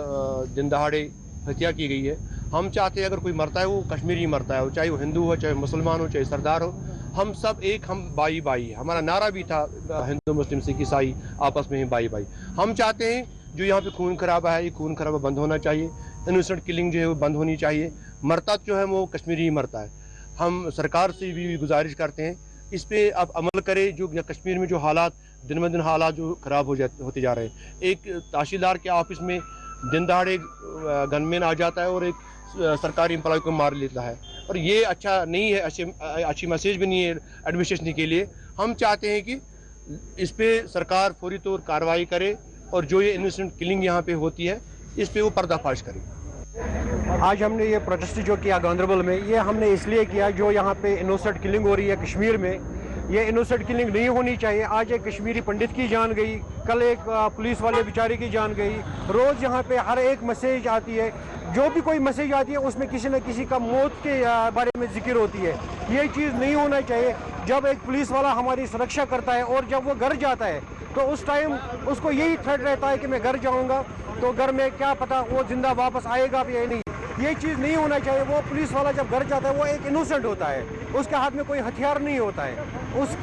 दिन दहाड़े हत्या की गई है, हम चाहते हैं अगर कोई मरता है वो कश्मीरी मरता है, चाहे वो हिंदू हो, चाहे मुसलमान हो, चाहे सरदार हो, हम सब एक, हम भाई भाई। हमारा नारा भी था हिंदू मुस्लिम सिख ईसाई आपस में ही भाई भाई। हम चाहते हैं जो यहाँ पे खून खराबा है, ये खून खराबा बंद होना चाहिए। इनोसेंट किलिंग जो है वो बंद होनी चाहिए। मरता जो है वो कश्मीरी ही मरता है। हम सरकार से भी गुजारिश करते हैं इस पे अब अमल करे। जो कश्मीर में जो हालात दिन ब दिन हालात जो ख़राब होते जा रहे हैं, एक तहसीलदार के ऑफिस में दिन दहाड़े गनमैन आ जाता है और एक सरकारी एम्प्लॉय को मार लेता है, और ये अच्छा नहीं है, अच्छी मैसेज भी नहीं है एडमिनिस्ट्रेशन के लिए। हम चाहते हैं कि इस पे सरकार फौरी तौर कार्रवाई करे और जो ये इनोसेंट किलिंग यहाँ पे होती है इस पे वो पर्दाफाश करे। आज हमने ये प्रोटेस्ट जो किया गांदरबल में, ये हमने इसलिए किया जो यहाँ पे इनोसेंट किलिंग हो रही है कश्मीर में, ये इनोसेंट किलिंग नहीं होनी चाहिए। आज एक कश्मीरी पंडित की जान गई, कल एक पुलिस वाले बेचारे की जान गई। रोज़ यहाँ पे हर एक मैसेज आती है, जो भी कोई मैसेज आती है उसमें किसी न किसी का मौत के बारे में जिक्र होती है। ये चीज़ नहीं होना चाहिए। जब एक पुलिस वाला हमारी सुरक्षा करता है और जब वो घर जाता है तो उस टाइम उसको यही थ्रेट रहता है कि मैं घर जाऊँगा तो घर में क्या पता वो जिंदा वापस आएगा भी या नहीं। ये चीज़ नहीं होना चाहिए। वो पुलिस वाला जब घर जाता है वो एक इनोसेंट होता है, उसके हाथ में कोई हथियार नहीं होता है,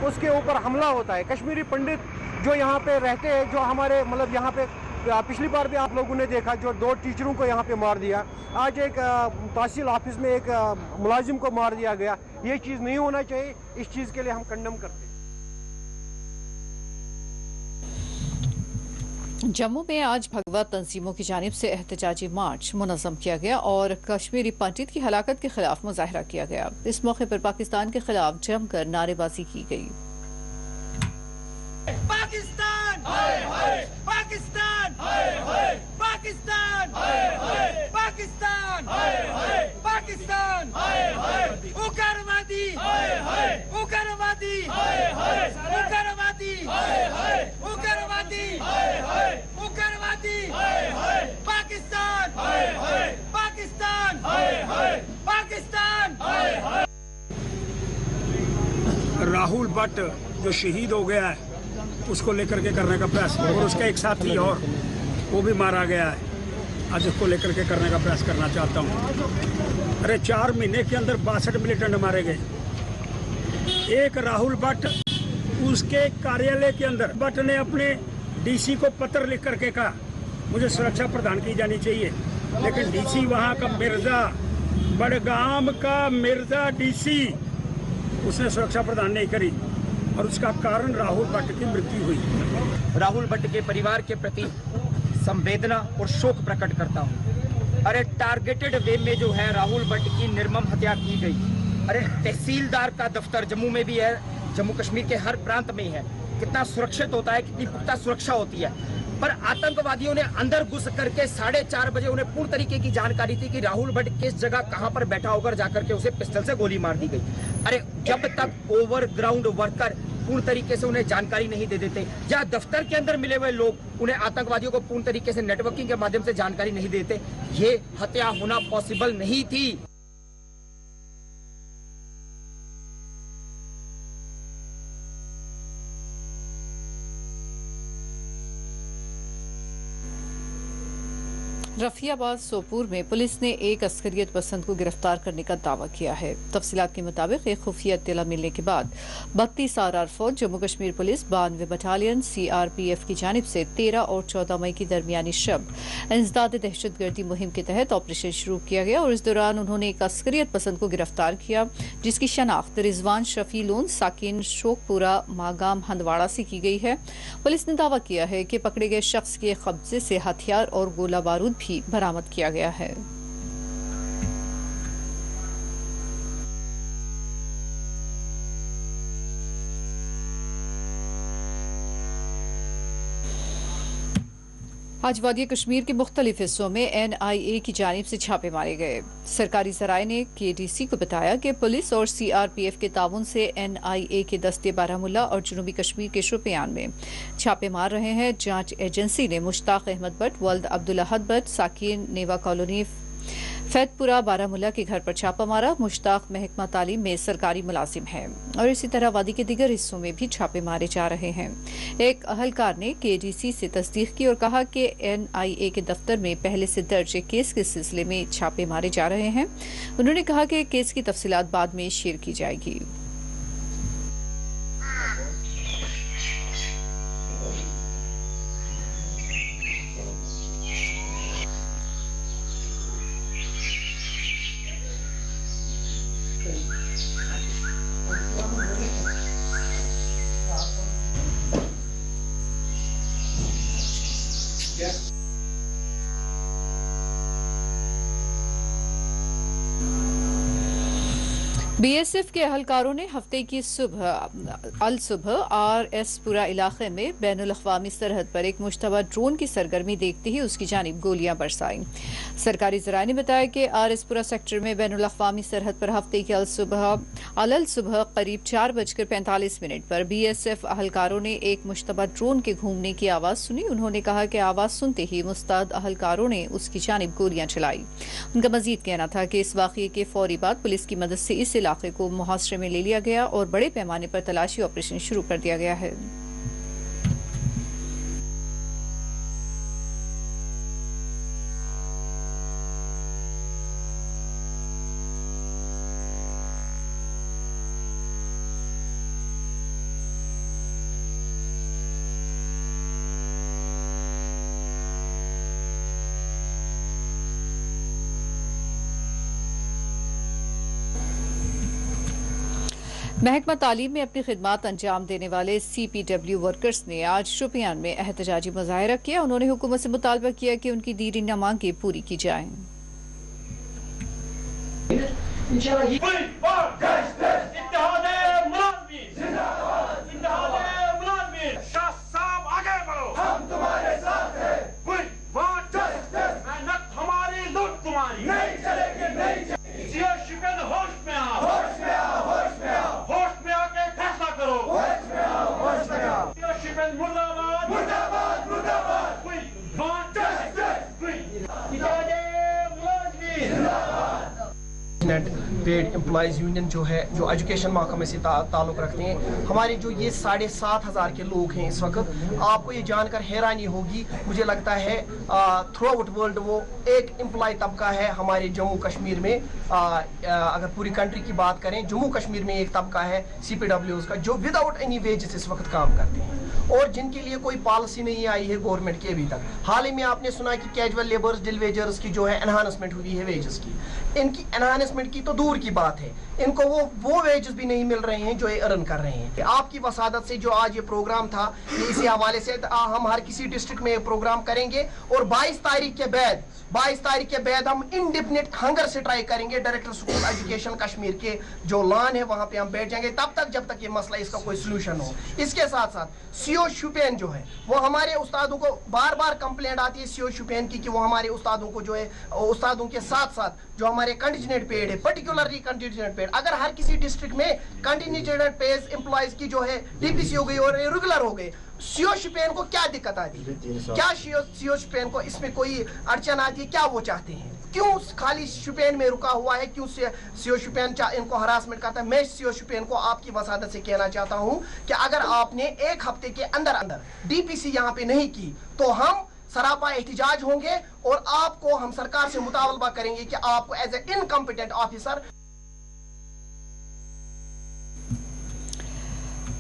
उसके ऊपर हमला होता है। कश्मीरी पंडित जो यहाँ पे रहते हैं, जो हमारे मतलब यहाँ पे पिछली बार भी आप लोगों ने देखा जो 2 टीचरों को यहाँ पे मार दिया, आज एक तहसील ऑफिस में एक मुलाजिम को मार दिया गया। ये चीज़ नहीं होना चाहिए। इस चीज़ के लिए हम कंडम करते हैं। जम्मू में आज भगवा तंजीमों की जानिब से एहतजाजी मार्च मुनज़्ज़म किया गया और कश्मीरी पंडित की हलाकत के खिलाफ मुजाहरा किया गया। इस मौके पर पाकिस्तान के खिलाफ जमकर नारेबाजी की गई। पाकिस्तान हाय हाय, पाकिस्तान हाय हाय, पाकिस्तान हाय हाय, पाकिस्तान हाय हाय, पाकिस्तान हाय हाय, उग्रवादी हाय हाय, उग्रवादी हाय हाय, उग्रवादी हाय हाय, उग्रवादी हाय हाय, उग्रवादी हाय हाय, पाकिस्तान हाय हाय, पाकिस्तान हाय हाय, पाकिस्तान हाय हाय। राहुल भट्ट जो शहीद हो गया है उसको लेकर के करने का प्रयास, और उसका एक साथी और वो भी मारा गया है, आज उसको लेकर के करने का प्रयास करना चाहता हूँ। अरे 4 महीने के अंदर 62 मिलिटेंट मारे गए। एक राहुल भट्ट, उसके कार्यालय के अंदर भट्ट ने अपने डीसी को पत्र लिख करके कहा मुझे सुरक्षा प्रदान की जानी चाहिए, लेकिन डीसी वहाँ का मिर्जा, बड़गाम का मिर्जा डीसी, उसने सुरक्षा प्रदान नहीं करी और उसका कारण राहुल भट्ट की मृत्यु हुई। राहुल भट्ट के परिवार के प्रति संवेदना और शोक प्रकट करता हूँ। अरे टारगेटेड वे में जो है राहुल भट्ट की निर्मम हत्या की गई। अरे तहसीलदार का दफ्तर जम्मू में भी है, जम्मू कश्मीर के हर प्रांत में है। कितना सुरक्षित होता है, कितनी पुख्ता सुरक्षा होती है, पर आतंकवादियों ने अंदर घुस करके 4:30 बजे उन्हें पूर्ण तरीके की जानकारी थी कि राहुल भट्ट किस जगह कहां पर बैठा होकर जाकर के उसे पिस्टल से गोली मार दी गई। अरे जब तक ओवरग्राउंड वर्कर पूर्ण तरीके से उन्हें जानकारी नहीं दे देते, या दफ्तर के अंदर मिले हुए लोग उन्हें आतंकवादियों को पूर्ण तरीके से नेटवर्किंग के माध्यम से जानकारी नहीं देते, ये हत्या होना पॉसिबल नहीं थी। रफियाबाद सोपूर में पुलिस ने एक अस्करियत पसंद को गिरफ्तार करने का दावा किया है। तफसीलात के मुताबिक एक खुफिया इत्तला मिलने के बाद 32 आरआर फौज, Jammu Kashmir police, 92 battalion, CRPF की जानिब से 13 और 14 मई की दरमियानी शब इंसदाद दहशतगर्दी मुहिम के तहत ऑपरेशन शुरू किया गया और इस दौरान उन्होंने एक अस्करियत पसंद को गिरफ्तार किया, जिसकी शनाख्त रिजवान शफी लोन साकिन शोकपुरा मागाम हंदवाड़ा से की गई है। पुलिस ने दावा किया है कि पकड़े गए शख्स के कब्जे से हथियार और गोला बारूद भी बरामद किया गया है। आज वादी कश्मीर के मुख्तलिफ हिस्सों में NIA की जानिब से छापे मारे गए। सरकारी जराये ने KDC को बताया कि पुलिस और CRPF के ताउन से NIA के दस्ते बारामुल्ला और जनूबी कश्मीर के शोपियान में छापे मार रहे हैं। जांच एजेंसी ने मुश्ताक अहमद भट्ट, वल्द अब्दुल अहद भट्ट, साकिन नेवा कॉलोनी फैतपुरा बारामुल्ला के घर पर छापा मारा। मुश्ताक महकमा तालीम में सरकारी मुलाजिम है और इसी तरह वादी के दीगर हिस्सों में भी छापे मारे जा रहे हैं। एक अहलकार ने KDC से तस्दीक की और कहा कि NIA के दफ्तर में पहले से दर्ज एक केस के सिलसिले में छापे मारे जा रहे हैं। उन्होंने कहा कि केस की तफसीलात बाद में शेयर की जाएगी। बीएसएफ के अहलकारों ने हफ्ते की अल सुबह RS-पुरा इलाके में बैनुल अक़वामी सरहद पर एक मुश्तबा ड्रोन की सरगर्मी देखते ही उसकी जानिब गोलियां बरसाईं। सरकारी ज़राए ने बताया कि RS-पुरा सेक्टर में बैनुल अक़वामी सरहद पर हफ्ते की अल सुबह करीब 4:45 पर BSF अहलकारों ने एक मुश्तबा ड्रोन के घूमने की आवाज़ सुनी। उन्होंने कहा कि आवाज़ सुनते ही मुस्तैद अहलकारों ने उसकी जानिब गोलियां चलाई। उनका मजीद कहना था कि इस वाक़ये के फौरी बाद पुलिस की मदद से इस इलाके को मुहासरे में ले लिया गया और बड़े पैमाने पर तलाशी ऑपरेशन शुरू कर दिया गया है। महकमा तालीम में अपनी खिदमात अंजाम देने वाले CPW वर्कर्स ने आज शोपियान में एहतजाजी मुजाहरा किया। उन्होंने हुकूमत से मुतालबा किया कि उनकी दीरीना मांगें पूरी की जाएं। पेड एम्प्लॉयज़ यूनियन जो है, जो एजुकेशन महकमे से ताल्लुक़ रखते हैं, हमारे जो ये 7,500 के लोग हैं इस वक्त, आपको ये जानकर हैरानी होगी, मुझे लगता है थ्रू आउट वर्ल्ड वो एक एम्प्लॉय तबका है हमारे जम्मू कश्मीर में। अगर पूरी कंट्री की बात करें, जम्मू कश्मीर में एक तबका है CPWs का जो विदाउट एनी वेजेस इस वक्त काम करते हैं और जिनके लिए कोई पॉलिसी नहीं आई है गवर्नमेंट की अभी तक। हाल ही में आपने सुना कि कैजुअल लेबर्स डिल वेजर्स की जो है एनहांसमेंट हुई है वेजेस की। इनकी एनहांसमेंट की तो दूर की बात है, इनको वो वेजेस भी नहीं मिल रहे हैं जो ये अर्न कर रहे हैं। आपकी वसादत से जो आज ये प्रोग्राम था, ये इसी हवाले से हम हर किसी डिस्ट्रिक्ट में प्रोग्राम करेंगे और 22 तारीख के बाद हम इंडिपेंडेंट हंगर से ट्राई करेंगे। डायरेक्टर स्कूल एजुकेशन कश्मीर के जो लॉन है वहां पे हम बैठ जाएंगे तब तक जब तक ये मसला इसका कोई सोल्यूशन हो। इसके साथ साथ CO शुपियन जो है वो हमारे उस्तादों को बार बार कंप्लेंट आती है CO शुपियन की कि वो हमारे उस्तादों को जो है, उस्तादों के साथ साथ जो हमारे कंटिजेंट पेड है, पर्टिकुलरली कंटिजेंट पेड, अगर हर किसी डिस्ट्रिक्ट में कंटिजेंट पेड एम्प्लॉयज की जो है DPC हो गई और रेगुलर हो गए, CO शुपियन को क्या दिक्कत आती है? क्या CO शुपियन को इसमें कोई अड़चन आती है? क्या वो चाहते हैं? क्यों खाली शुपियन में रुका हुआ है? क्यों CO शुपियन इनको हरासमेंट करता है? मैं CO शुपियन को आपकी वसादत से कहना चाहता हूं कि अगर आपने एक हफ्ते के अंदर DPC यहाँ पे नहीं की तो हम सरापा एहतिजाज होंगे और आपको हम सरकार से मुतालबा करेंगे कि आपको as a incompetent officer.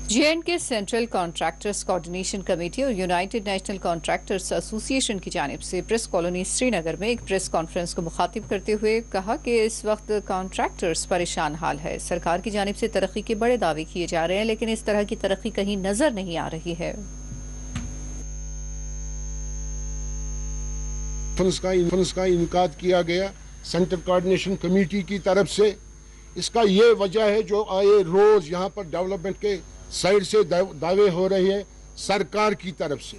J&K central contractors coordination committee और यूनाइटेड नेशनल कॉन्ट्रैक्टर्स एसोसिएशन की जानिब से प्रेस कॉलोनी श्रीनगर में एक प्रेस कॉन्फ्रेंस को मुखातिब करते हुए कहा कि इस वक्त कॉन्ट्रैक्टर्स परेशान हाल है। सरकार की जानिब से तरक्की के बड़े दावे किए जा रहे हैं लेकिन इस तरह की तरक्की कहीं नजर नहीं आ रही है। फंड्स का इनकाद किया गया सेंट्रल कोऑर्डिनेशन कमेटी की तरफ से। इसका ये वजह है जो आए रोज यहाँ पर डेवलपमेंट के साइड से दावे हो रहे हैं सरकार की तरफ से।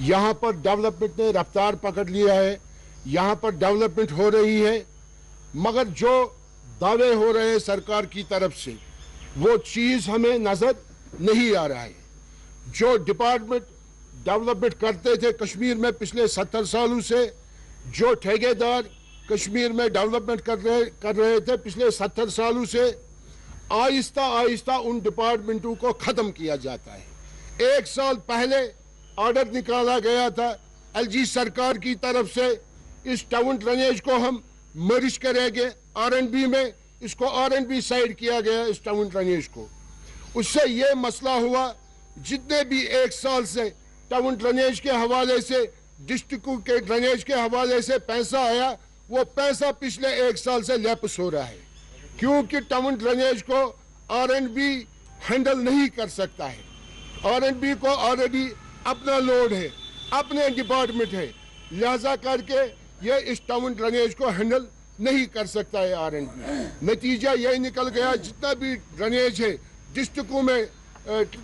यहाँ पर डेवलपमेंट ने रफ्तार पकड़ लिया है, यहाँ पर डेवलपमेंट हो रही है, मगर जो दावे हो रहे हैं सरकार की तरफ से वो चीज़ हमें नजर नहीं आ रहा है। जो डिपार्टमेंट डेवलपमेंट करते थे कश्मीर में पिछले 70 सालों से, जो ठेकेदार कश्मीर में डेवलपमेंट कर रहे थे पिछले 70 सालों से, आहिस्ता आहिस्ता उन डिपार्टमेंटों को ख़त्म किया जाता है। 1 साल पहले ऑर्डर निकाला गया था LG सरकार की तरफ से, इस टाउन ड्रेनेज को हम मर्ज करेंगे R&B में, इसको R&B साइड किया गया इस टाउन ड्रेनेज को। उससे ये मसला हुआ, जितने भी 1 साल से टाउन ड्रेनेज के हवाले से, डिस्ट्रिक्टों के ड्रेनेज के हवाले से पैसा आया, वो पैसा पिछले 1 साल से लैप्स हो रहा है क्योंकि टाउन ड्रेनेज को R&B हैंडल नहीं कर सकता है। R&B को ऑलरेडी अपना लोड है, अपने डिपार्टमेंट है, लिहाजा करके ये इस टाउन ड्रेनेज को हैंडल नहीं कर सकता है R&B। नतीजा यही निकल गया, जितना भी ड्रेनेज है डिस्ट्रिक्टों में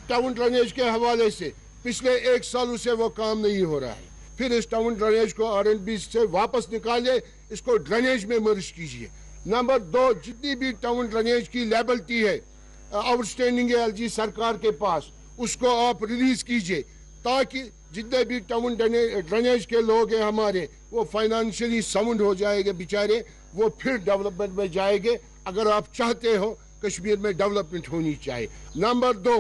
टाउन ड्रेनेज के हवाले से पिछले 1 साल से वो काम नहीं हो रहा है। फिर इस टाउन ड्रेनेज को R&B से वापस निकाले, इसको ड्रेनेज में मर्ज कीजिए। नंबर 2, जितनी भी टाउन ड्रेनेज की लायबिलिटी है आउटस्टैंडिंग है LG सरकार के पास, उसको आप रिलीज कीजिए, ताकि जितने भी टाउन ड्रेनेज के लोग हैं हमारे, वो फाइनेंशियली साउंड हो जाएंगे बेचारे, वो फिर डेवलपमेंट में जाएंगे। अगर आप चाहते हो कश्मीर में डेवलपमेंट होनी चाहिए। नंबर 2,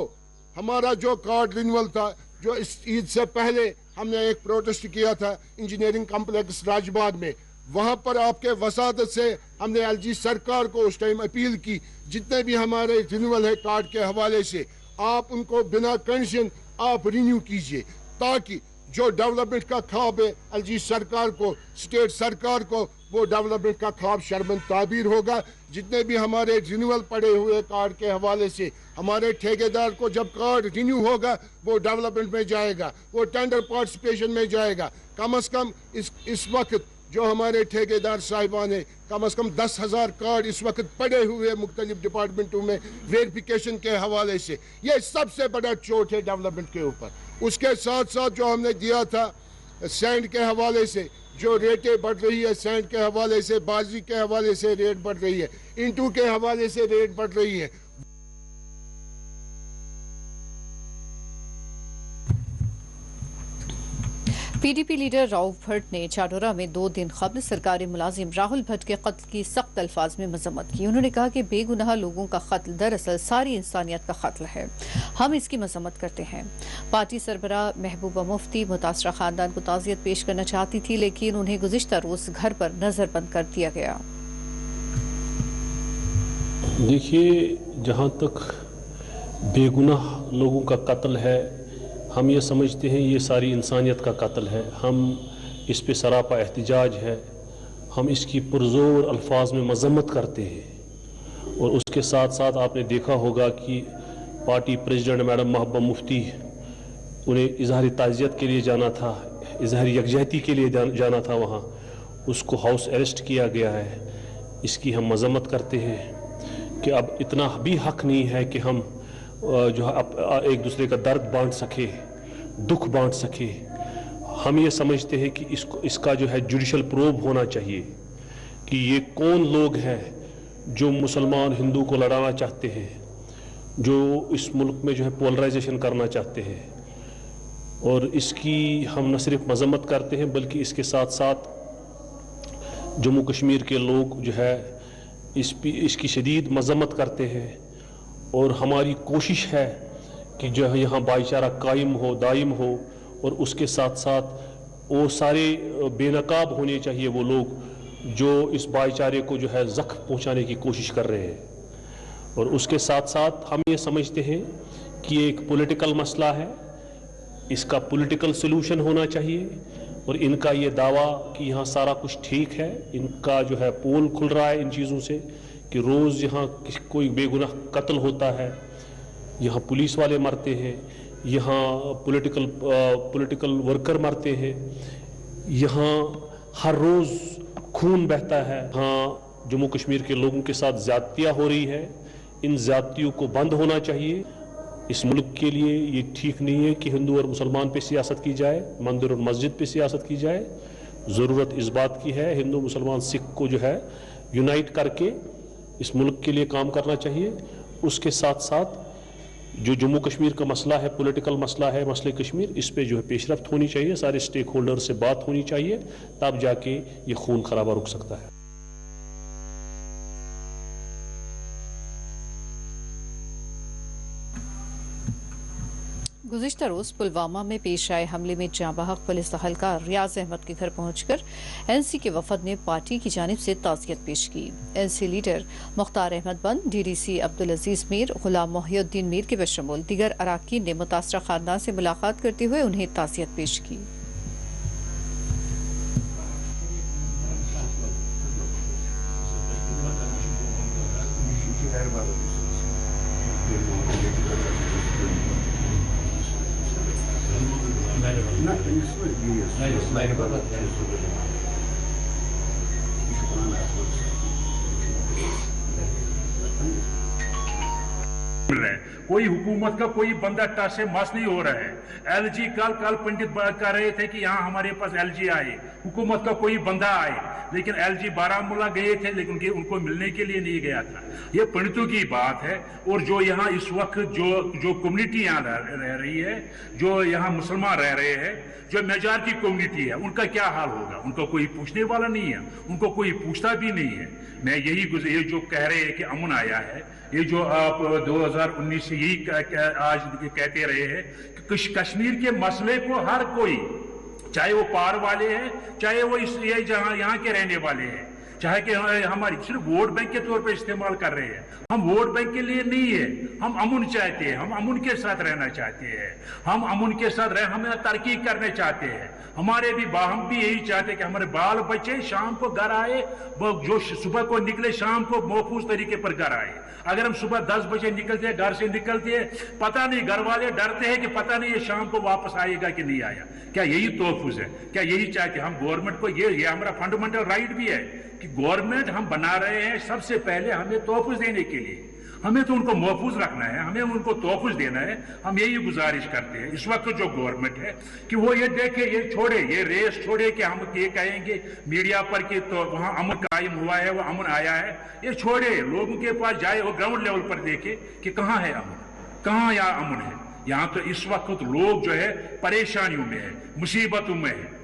हमारा जो कार्ड रिन्यूअल था, जो इस ईद से पहले हमने एक प्रोटेस्ट किया था इंजीनियरिंग कॉम्प्लेक्स राजबाग में, वहाँ पर आपके वसादत से हमने LG सरकार को उस टाइम अपील की, जितने भी हमारे रिन्यूअल है कार्ड के हवाले से, आप उनको बिना कंडीशन आप रिन्यू कीजिए, ताकि जो डेवलपमेंट का ख्वाब है LG सरकार को, स्टेट सरकार को, वो डेवलपमेंट का ख्वाब शर्मन ताबीर होगा। जितने भी हमारे रिन्यूअल पड़े हुए कार्ड के हवाले से, हमारे ठेकेदार को जब कार्ड रिन्यू होगा वो डेवलपमेंट में जाएगा, वो टेंडर पार्टिसिपेशन में जाएगा। कम से कम इस वक्त जो हमारे ठेकेदार साहिबान है, कम से कम 10,000 कार्ड इस वक्त पड़े हुए मुख्तलिफ डिपार्टमेंटों में वेरिफिकेशन के हवाले से। ये सबसे बड़ा चोट है डेवलपमेंट के ऊपर। उसके साथ साथ जो हमने दिया था सैंड के हवाले से, जो रेटें बढ़ रही है, सैंड के हवाले से, बाजी के हवाले से रेट बढ़ रही है, इंटू के हवाले से रेट बढ़ रही है। PDP लीडर राउफ भट्ट ने चाडोरा में 2 दिन कबल सरकारी मुलाजिम राहुल भट्ट के कत्ल की सख्त अल्फाज में मजम्मत की। उन्होंने कहा कि बेगुनाह लोगों का कत्ल दरअसल सारी इंसानियत का कत्ल है, हम इसकी मजम्मत करते हैं। पार्टी सरबरा महबूबा मुफ्ती मुतासरा खानदान को ताज़ियत पेश करना चाहती थी, लेकिन उन्हें गुज़िश्ता रोज घर पर नजरबंद कर दिया गया। देखिए, जहाँ तक बेगुनाह लोगों का कत्ल है, हम ये समझते हैं ये सारी इंसानियत का कत्ल है। हम इस पे सरापा एहतिजाज है, हम इसकी पुरजोर अल्फाज में मजम्मत करते हैं। और उसके साथ साथ आपने देखा होगा कि party president madam Mehbooba Mufti, उन्हें इजहार ताज़ियत के लिए जाना था, इजहार यकजहती के लिए जाना था, वहाँ उसको हाउस अरेस्ट किया गया है। इसकी हम मजम्मत करते हैं कि अब इतना भी हक नहीं है कि हम जो एक दूसरे का दर्द बांट सके, दुख बांट सके। हम ये समझते हैं कि इसका जो है जुडिशल प्रोब होना चाहिए कि ये कौन लोग हैं जो मुसलमान हिंदू को लड़ाना चाहते हैं, जो इस मुल्क में जो है पोलराइजेशन करना चाहते हैं। और इसकी हम न सिर्फ मजम्मत करते हैं, बल्कि इसके साथ साथ जम्मू कश्मीर के लोग जो है इसकी शदीद मजम्मत करते हैं। और हमारी कोशिश है कि जो है यहाँ भाईचारा कायम हो, दायम हो, और उसके साथ साथ वो सारे बेनकाब होने चाहिए वो लोग जो इस भाईचारे को जो है जख्म पहुँचाने की कोशिश कर रहे हैं। और उसके साथ साथ हम ये समझते हैं कि ये एक पॉलिटिकल मसला है, इसका पॉलिटिकल सलूशन होना चाहिए। और इनका ये दावा कि यहाँ सारा कुछ ठीक है, इनका जो है पोल खुल रहा है इन चीज़ों से कि रोज़ यहाँ कोई बेगुनाह कत्ल होता है, यहाँ पुलिस वाले मरते हैं, यहाँ पॉलिटिकल वर्कर मरते हैं, यहाँ हर रोज़ खून बहता है। हाँ, जम्मू कश्मीर के लोगों के साथ ज़्यादतियाँ हो रही है, इन ज़्यादतियों को बंद होना चाहिए। इस मुल्क के लिए ये ठीक नहीं है कि हिंदू और मुसलमान पे सियासत की जाए, मंदिर और मस्जिद पे सियासत की जाए। ज़रूरत इस बात की है हिंदू मुसलमान सिख को जो है यूनाइट करके इस मुल्क के लिए काम करना चाहिए। उसके साथ साथ जो जम्मू कश्मीर का मसला है, पॉलिटिकल मसला है, मसले कश्मीर, इस पे जो है पेशरफ्त होनी चाहिए, सारे स्टेक होल्डर से बात होनी चाहिए, तब जाके ये खून खराबा रुक सकता है। गुज़िश्ता रोज़ पुलवामा में पेश आए हमले में जांबाहक पुलिस अहलकार रियाज अहमद के घर पहुंचकर एनसी के वफद ने पार्टी की जानिब से ताज़ियत पेश की। एनसी लीडर मुख्तार अहमद बंद, डीडीसी अब्दुल अजीज मीर, गुलाम मोहिउद्दीन मीर के बशमूल दीगर अराकीन ने मुतासरा खानदान से मुलाकात करते हुए उन्हें ताज़ियत पेश की। कोई हुकूमत का कोई बंदा टच से मस नहीं हो रहा है। एलजी कल पंडित बात कर रहे थे कि यहाँ हमारे पास एलजी आए, हुकूमत का कोई बंदा आए, लेकिन एलजी बारामूला गए थे लेकिन उनको मिलने के लिए नहीं गया था। ये पंडितों की बात है। और जो यहाँ इस वक्त जो कम्युनिटी यहाँ रह रही है, जो यहाँ मुसलमान रह रहे हैं, जो मेजॉरिटी कम्युनिटी है, उनका क्या हाल होगा? उनको कोई पूछने वाला नहीं है, उनको कोई पूछता भी नहीं है। मैं ये जो कह रहे हैं कि अमन आया है, ये जो आप 2019 से यही आज कहते रहे हैं कि कश्मीर के मसले को हर कोई, चाहे वो पार वाले हैं, चाहे वो ये जहां यहाँ के रहने वाले हैं, चाहे कि हमारी सिर्फ वोट बैंक के तौर पे इस्तेमाल कर रहे हैं। हम वोट बैंक के लिए नहीं है, हम अमन चाहते हैं, हम अमन के साथ रहना चाहते हैं, हम अमन के साथ हमें तरक्की करने चाहते हैं। हम भी यही चाहते हैं कि हमारे बाल बच्चे शाम को घर आए, जो सुबह को निकले शाम को महफूज तरीके पर घर आए। अगर हम सुबह 10 बजे निकलते हैं, घर से निकलते हैं, पता नहीं, घर वाले डरते हैं कि पता नहीं ये शाम को वापस आएगा कि नहीं आया। क्या यही तोहफुज है? क्या यही चाहते? हम गवर्नमेंट को ये हमारा फंडामेंटल राइट भी है कि गवर्नमेंट हम बना रहे हैं सबसे पहले हमें तोहफुज देने के लिए। हमें तो उनको महफूज रखना है, हमें उनको तोहफुज देना है। हम यही गुजारिश करते हैं इस वक्त जो गवर्नमेंट है कि वो ये देखे, ये छोड़े, ये रेस छोड़े कि हम ये कहेंगे मीडिया पर कि तो वहां अमन कायम हुआ है, वो अमन आया है। ये छोड़े, लोगों के पास जाए, वो ग्राउंड लेवल पर देखे कि कहाँ है अमन, कहाँ यहाँ अमन है। यहाँ तो इस वक्त लोग जो है परेशानियों में है, मुसीबतों में है।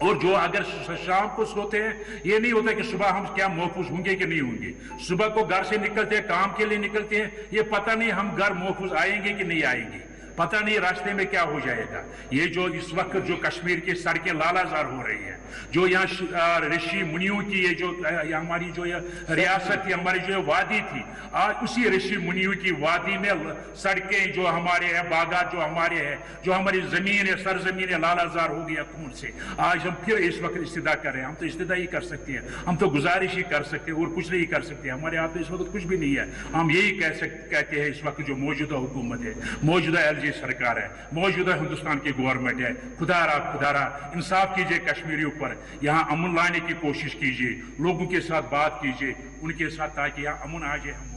और जो अगर शाम को सोते हैं, ये नहीं होता कि सुबह हम क्या महफूज होंगे कि नहीं होंगे। सुबह को घर से निकलते हैं, काम के लिए निकलते हैं, ये पता नहीं हम घर महफूज आएंगे कि नहीं आएंगे, पता नहीं रास्ते में क्या हो जाएगा। ये जो इस वक्त जो कश्मीर की सड़कें लालाजार हो रही है, जो यहाँ ऋषि मुनियों की ये जो हमारी जो रियासत थी, हमारी जो वादी थी, आज उसी ऋषि मुनियों की वादी में सड़कें जो हमारे हैं, बागात जो हमारे हैं, जो हमारी जमीन है, सरजमीन लालाजार हो गया खून से। आज हम फिर इस वक्त इस्तिदा कर रहे हैं। हम तो इस्तिदा ही कर सकते हैं, हम तो गुजारिश ही कर सकते हैं और कुछ नहीं कर सकते। हमारे हाथ में इस वक्त कुछ भी नहीं है। हम यही कहते हैं इस वक्त जो मौजूदा हुकूमत है, मौजूदा सरकार है, मौजूदा हिंदुस्तान की गवर्नमेंट है, खुदारा इंसाफ कीजिए कश्मीरियों पर, यहाँ अमन लाने की कोशिश कीजिए, लोगों के साथ बात कीजिए उनके साथ, ताकि यहाँ अमन आ जाए।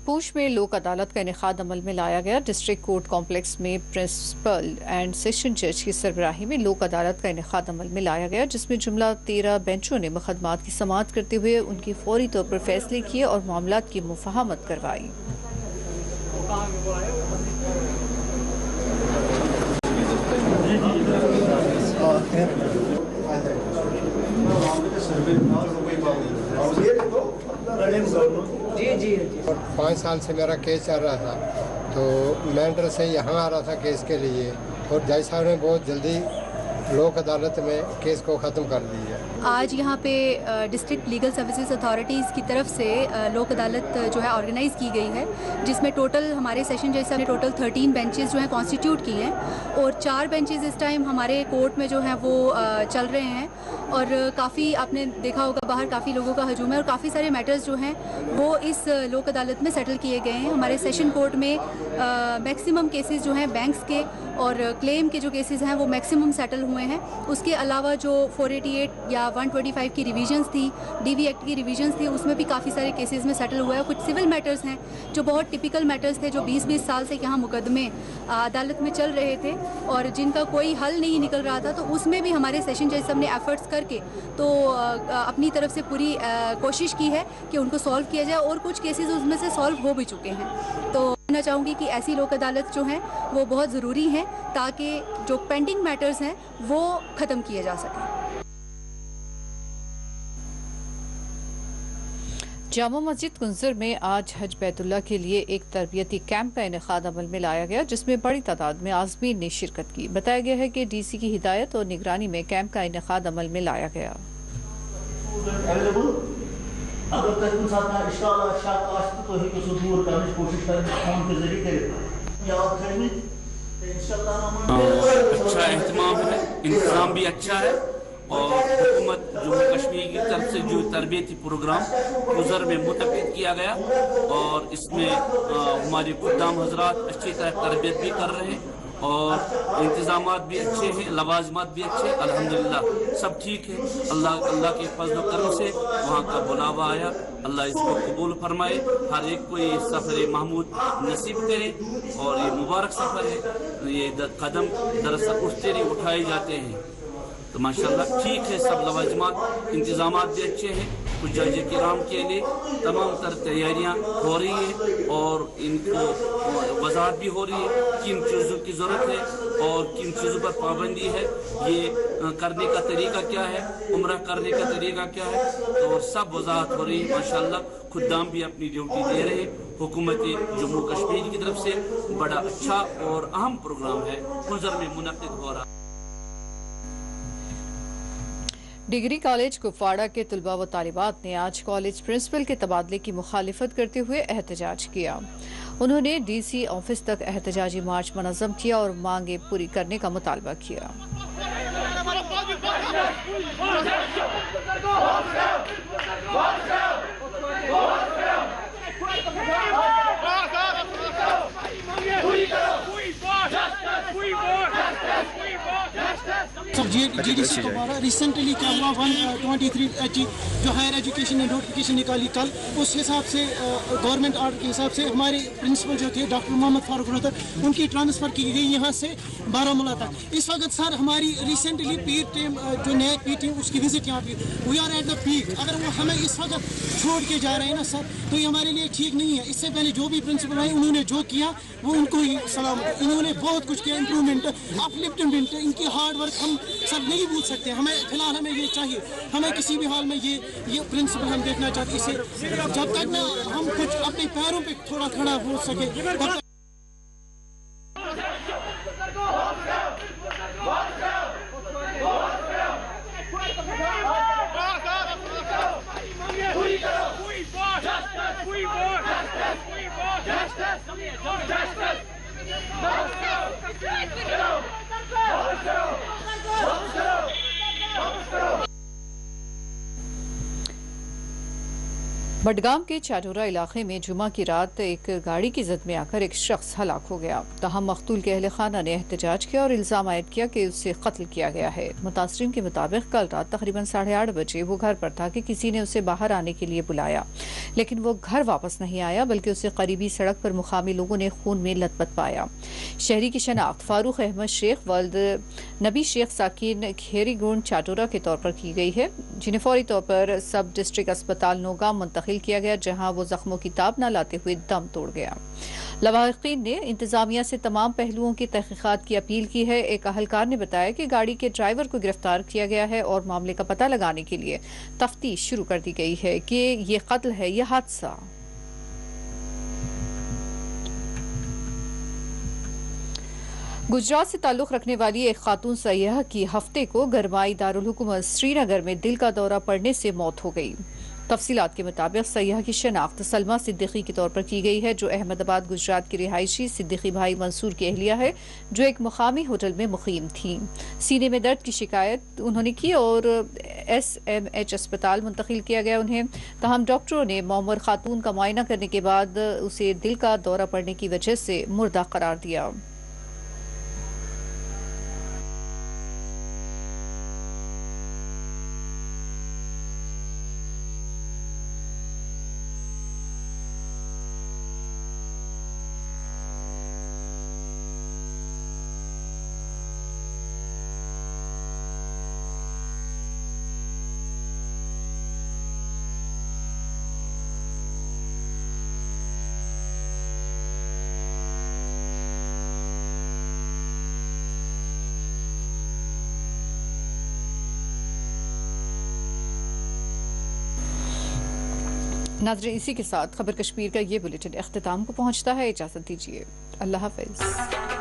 पूंछ में लोक अदालत का इनेकाद अमल में लाया गया। डिस्ट्रिक्ट कोर्ट कॉम्प्लेक्स में प्रिंसिपल एंड सेशन जज की सरबराही में लोक अदालत का इनेकाद अमल में लाया गया, जिसमें जुमला 13 बेंचों ने मुकदमात की समाअत करते हुए उनकी फौरी तौर पर फैसले किए और मामलात की मुफाहमत करवाई। जी 5 साल से मेरा केस चल रहा था, तो मैंडर से यहाँ आ रहा था केस के लिए, और जज साहब ने बहुत जल्दी लोक अदालत में केस को ख़त्म कर दिया। आज यहाँ पे डिस्ट्रिक्ट लीगल सर्विसेज अथॉरिटीज़ की तरफ से लोक अदालत जो है ऑर्गेनाइज़ की गई है, जिसमें टोटल हमारे सेशन जज साहब ने टोटल 13 बेंचेस जो हैं कॉन्स्टिट्यूट किए हैं, और 4 बेंचेस इस टाइम हमारे कोर्ट में जो हैं वो चल रहे हैं। और काफ़ी आपने देखा होगा बाहर काफ़ी लोगों का हजूम है, और काफ़ी सारे मैटर्स जो हैं वो इस लोक अदालत में सेटल किए गए हैं। हमारे सेशन कोर्ट में मैक्सिमम केसेस जो हैं बैंक्स के और क्लेम के जो केसेस हैं वो मैक्सिमम सेटल हुए हैं। उसके अलावा जो 488 या 125 की रिविजन्स थी, डीवी एक्ट की रिविजन्स थी, उसमें भी काफ़ी सारे केसेस में सेटल हुआ है। कुछ सिविल मैटर्स हैं जो बहुत टिपिकल मैटर्स थे, जो 20-20 साल से यहाँ मुकदमे अदालत में चल रहे थे और जिनका कोई हल नहीं निकल रहा था, तो उसमें भी हमारे सेशन जज साहब ने एफर्ट्स करके तो अपनी तरफ से पूरी कोशिश की है कि उनको सॉल्व किया जाए, और कुछ केसेस उसमें से सॉल्व हो भी चुके हैं। तो कहना चाहूँगी कि ऐसी लोक अदालत जो हैं वो बहुत ज़रूरी हैं, ताकि जो पेंडिंग मैटर्स हैं वो ख़त्म किए जा सकें। जामा मस्जिद कुंजर में आज हज बैतुल्लाह के लिए एक तरबियती कैंप का इनेकाद अमल में लाया गया, जिसमें बड़ी तादाद में आज़मीन ने शिरकत की। बताया गया है कि डीसी की हिदायत और निगरानी में कैंप का इनेकाद अमल में लाया गया। अच्छा एहतमाम है, इंतजाम भी अच्छा है, और हुकूमत जम्मू कश्मीर की तरफ से जो तरबियती प्रोग्राम गुजर में मुतक़िद किया गया और इसमें हमारे खुदाम हजरात अच्छी तरह तरबियत भी कर रहे हैं और इंतज़ामात भी अच्छे हैं, लवाजमात भी अच्छे हैं, अल्हम्दुलिल्लाह सब ठीक है। अल्लाह के फजल करम से वहाँ का बुलावा आया, अल्लाह इसको कबूल फरमाए, हर एक को ये सफ़र महमूद नसीब करे और ये मुबारक सफ़र है। ये कदम दरअसल उठते नहीं उठाए जाते हैं, तो माशाल्लाह ठीक है। सब लवाजमात इंतज़ामात भी अच्छे हैं। हुज्जाज किराम के लिए तमाम तर तैयारियाँ हो रही है और इनको वजाहत भी हो रही है किन चीज़ों की ज़रूरत है और किन चीज़ों पर पाबंदी है, ये करने का तरीका क्या है, उम्रा करने का तरीका क्या है, तो सब वजाहत हो रही है माशाल्लाह। खुदाम भी अपनी ड्यूटी दे रहे हैं। हुकूमत जम्मू कश्मीर की तरफ से बड़ा अच्छा और अहम प्रोग्राम है गुजर में मुनक़िद हो रहा है। डिग्री कॉलेज कुपवाड़ा के तलबा व तालिबात ने आज कॉलेज प्रिंसिपल के तबादले की मुखालिफत करते हुए एहतजाज किया। उन्होंने डीसी ऑफिस तक एहतजाजी मार्च मुनज़्ज़म किया और मांगे पूरी करने का मुतालबा किया। GDC कुपवाड़ा रिसेंटली क्या हुआ 123 जो हायर एजुकेशन ने नोटिफिकेशन निकाली कल, उस हिसाब से गवर्नमेंट ऑर्डर के हिसाब से हमारे प्रिंसिपल जो थे डॉक्टर मोहम्मद फारूक रोहतक, उनकी ट्रांसफ़र की गई यहाँ से बारामूला तक। इस वक्त सर हमारी रिसेंटली पीर टीम जो नए पी टीम उसकी विजिट यहाँ पे, we are at the peak. अगर वो हमें इस वक्त छोड़ के जा रहे हैं ना सर, तो ये हमारे लिए ठीक नहीं है। इससे पहले जो भी प्रिंसिपल आए उन्होंने जो किया वो उनको ही सलाम, इन्होंने बहुत कुछ किया, इंप्रूवमेंट अपलिफ्टमेंट, इनकी हार्ड वर्क हम सब नहीं भूल सकते। हमें फिलहाल हमें ये चाहिए, हमें किसी भी हाल में ये प्रिंसिपल हम देखना चाहते। इसे जब तक ना हम कुछ अपने पैरों पे थोड़ा खड़ा हो सके तब तक बडगाम के चाडोरा इलाके में जुमा की रात एक गाड़ी की जद में आकर एक शख्स हलाक हो गया। तहम मकतूल के अहले खाना ने एहतजाज किया और इल्जाम आयद किया कि उसे कत्ल किया गया है। मुतासरीन के मुताबिक कल रात तकरीबन 8:30 बजे वो घर पर था कि किसी ने उसे बाहर आने के लिए बुलाया, लेकिन वो घर वापस नहीं आया, बल्कि उसे करीबी सड़क पर मुकामी लोगों ने खून में लथपथ पाया। शहरी की शनाख्त फारूक अहमद शेख वल्द नबी शेख साकिन खेरी गुंड चाडोरा के तौर पर की गई है, जिन्हें फौरी तौर पर सब डिस्ट्रिक्ट अस्पताल नौगाम मुंतकिल किया गया, जहां वो जख्मों की ताब न लाते हुए दम तोड़ गया। लवाहिकीन ने इंतजामिया से तमाम पहलुओं की तहकीकात की अपील की है। एक अहलकार ने बताया कि गाड़ी के ड्राइवर को गिरफ्तार किया गया है और मामले का पता लगाने के लिए तफ्तीश शुरू कर दी गई है कि ये कत्ल है या हादसा। गुजरात से ताल्लुक रखने वाली एक खातून सयाह की हफ्ते को गरमाई दारुल हुकूमत श्रीनगर में दिल का दौरा पड़ने से मौत हो गई। तफसीलात के मुताबिक सयाह की शनाख्त सलमा सिद्दीकी के तौर पर की गई है, जो अहमदाबाद गुजरात की रिहायशी सिद्दीकी भाई मंसूर की अहलिया है, जो एक मुकामी होटल में मुकीम थी। सीने में दर्द की शिकायत उन्होंने की और SMH अस्पताल मुंतकिल किया गया उन्हें। तहम डॉक्टरों ने मौमर खातून का मुआयना करने के बाद उसे दिल का दौरा पड़ने की वजह से मुर्दा करार दिया। नाज़रीन, इसी के साथ खबर कश्मीर का ये बुलेटिन इख्तिताम को पहुंचता है। इजाज़त दीजिए, अल्लाह हाफ़िज़।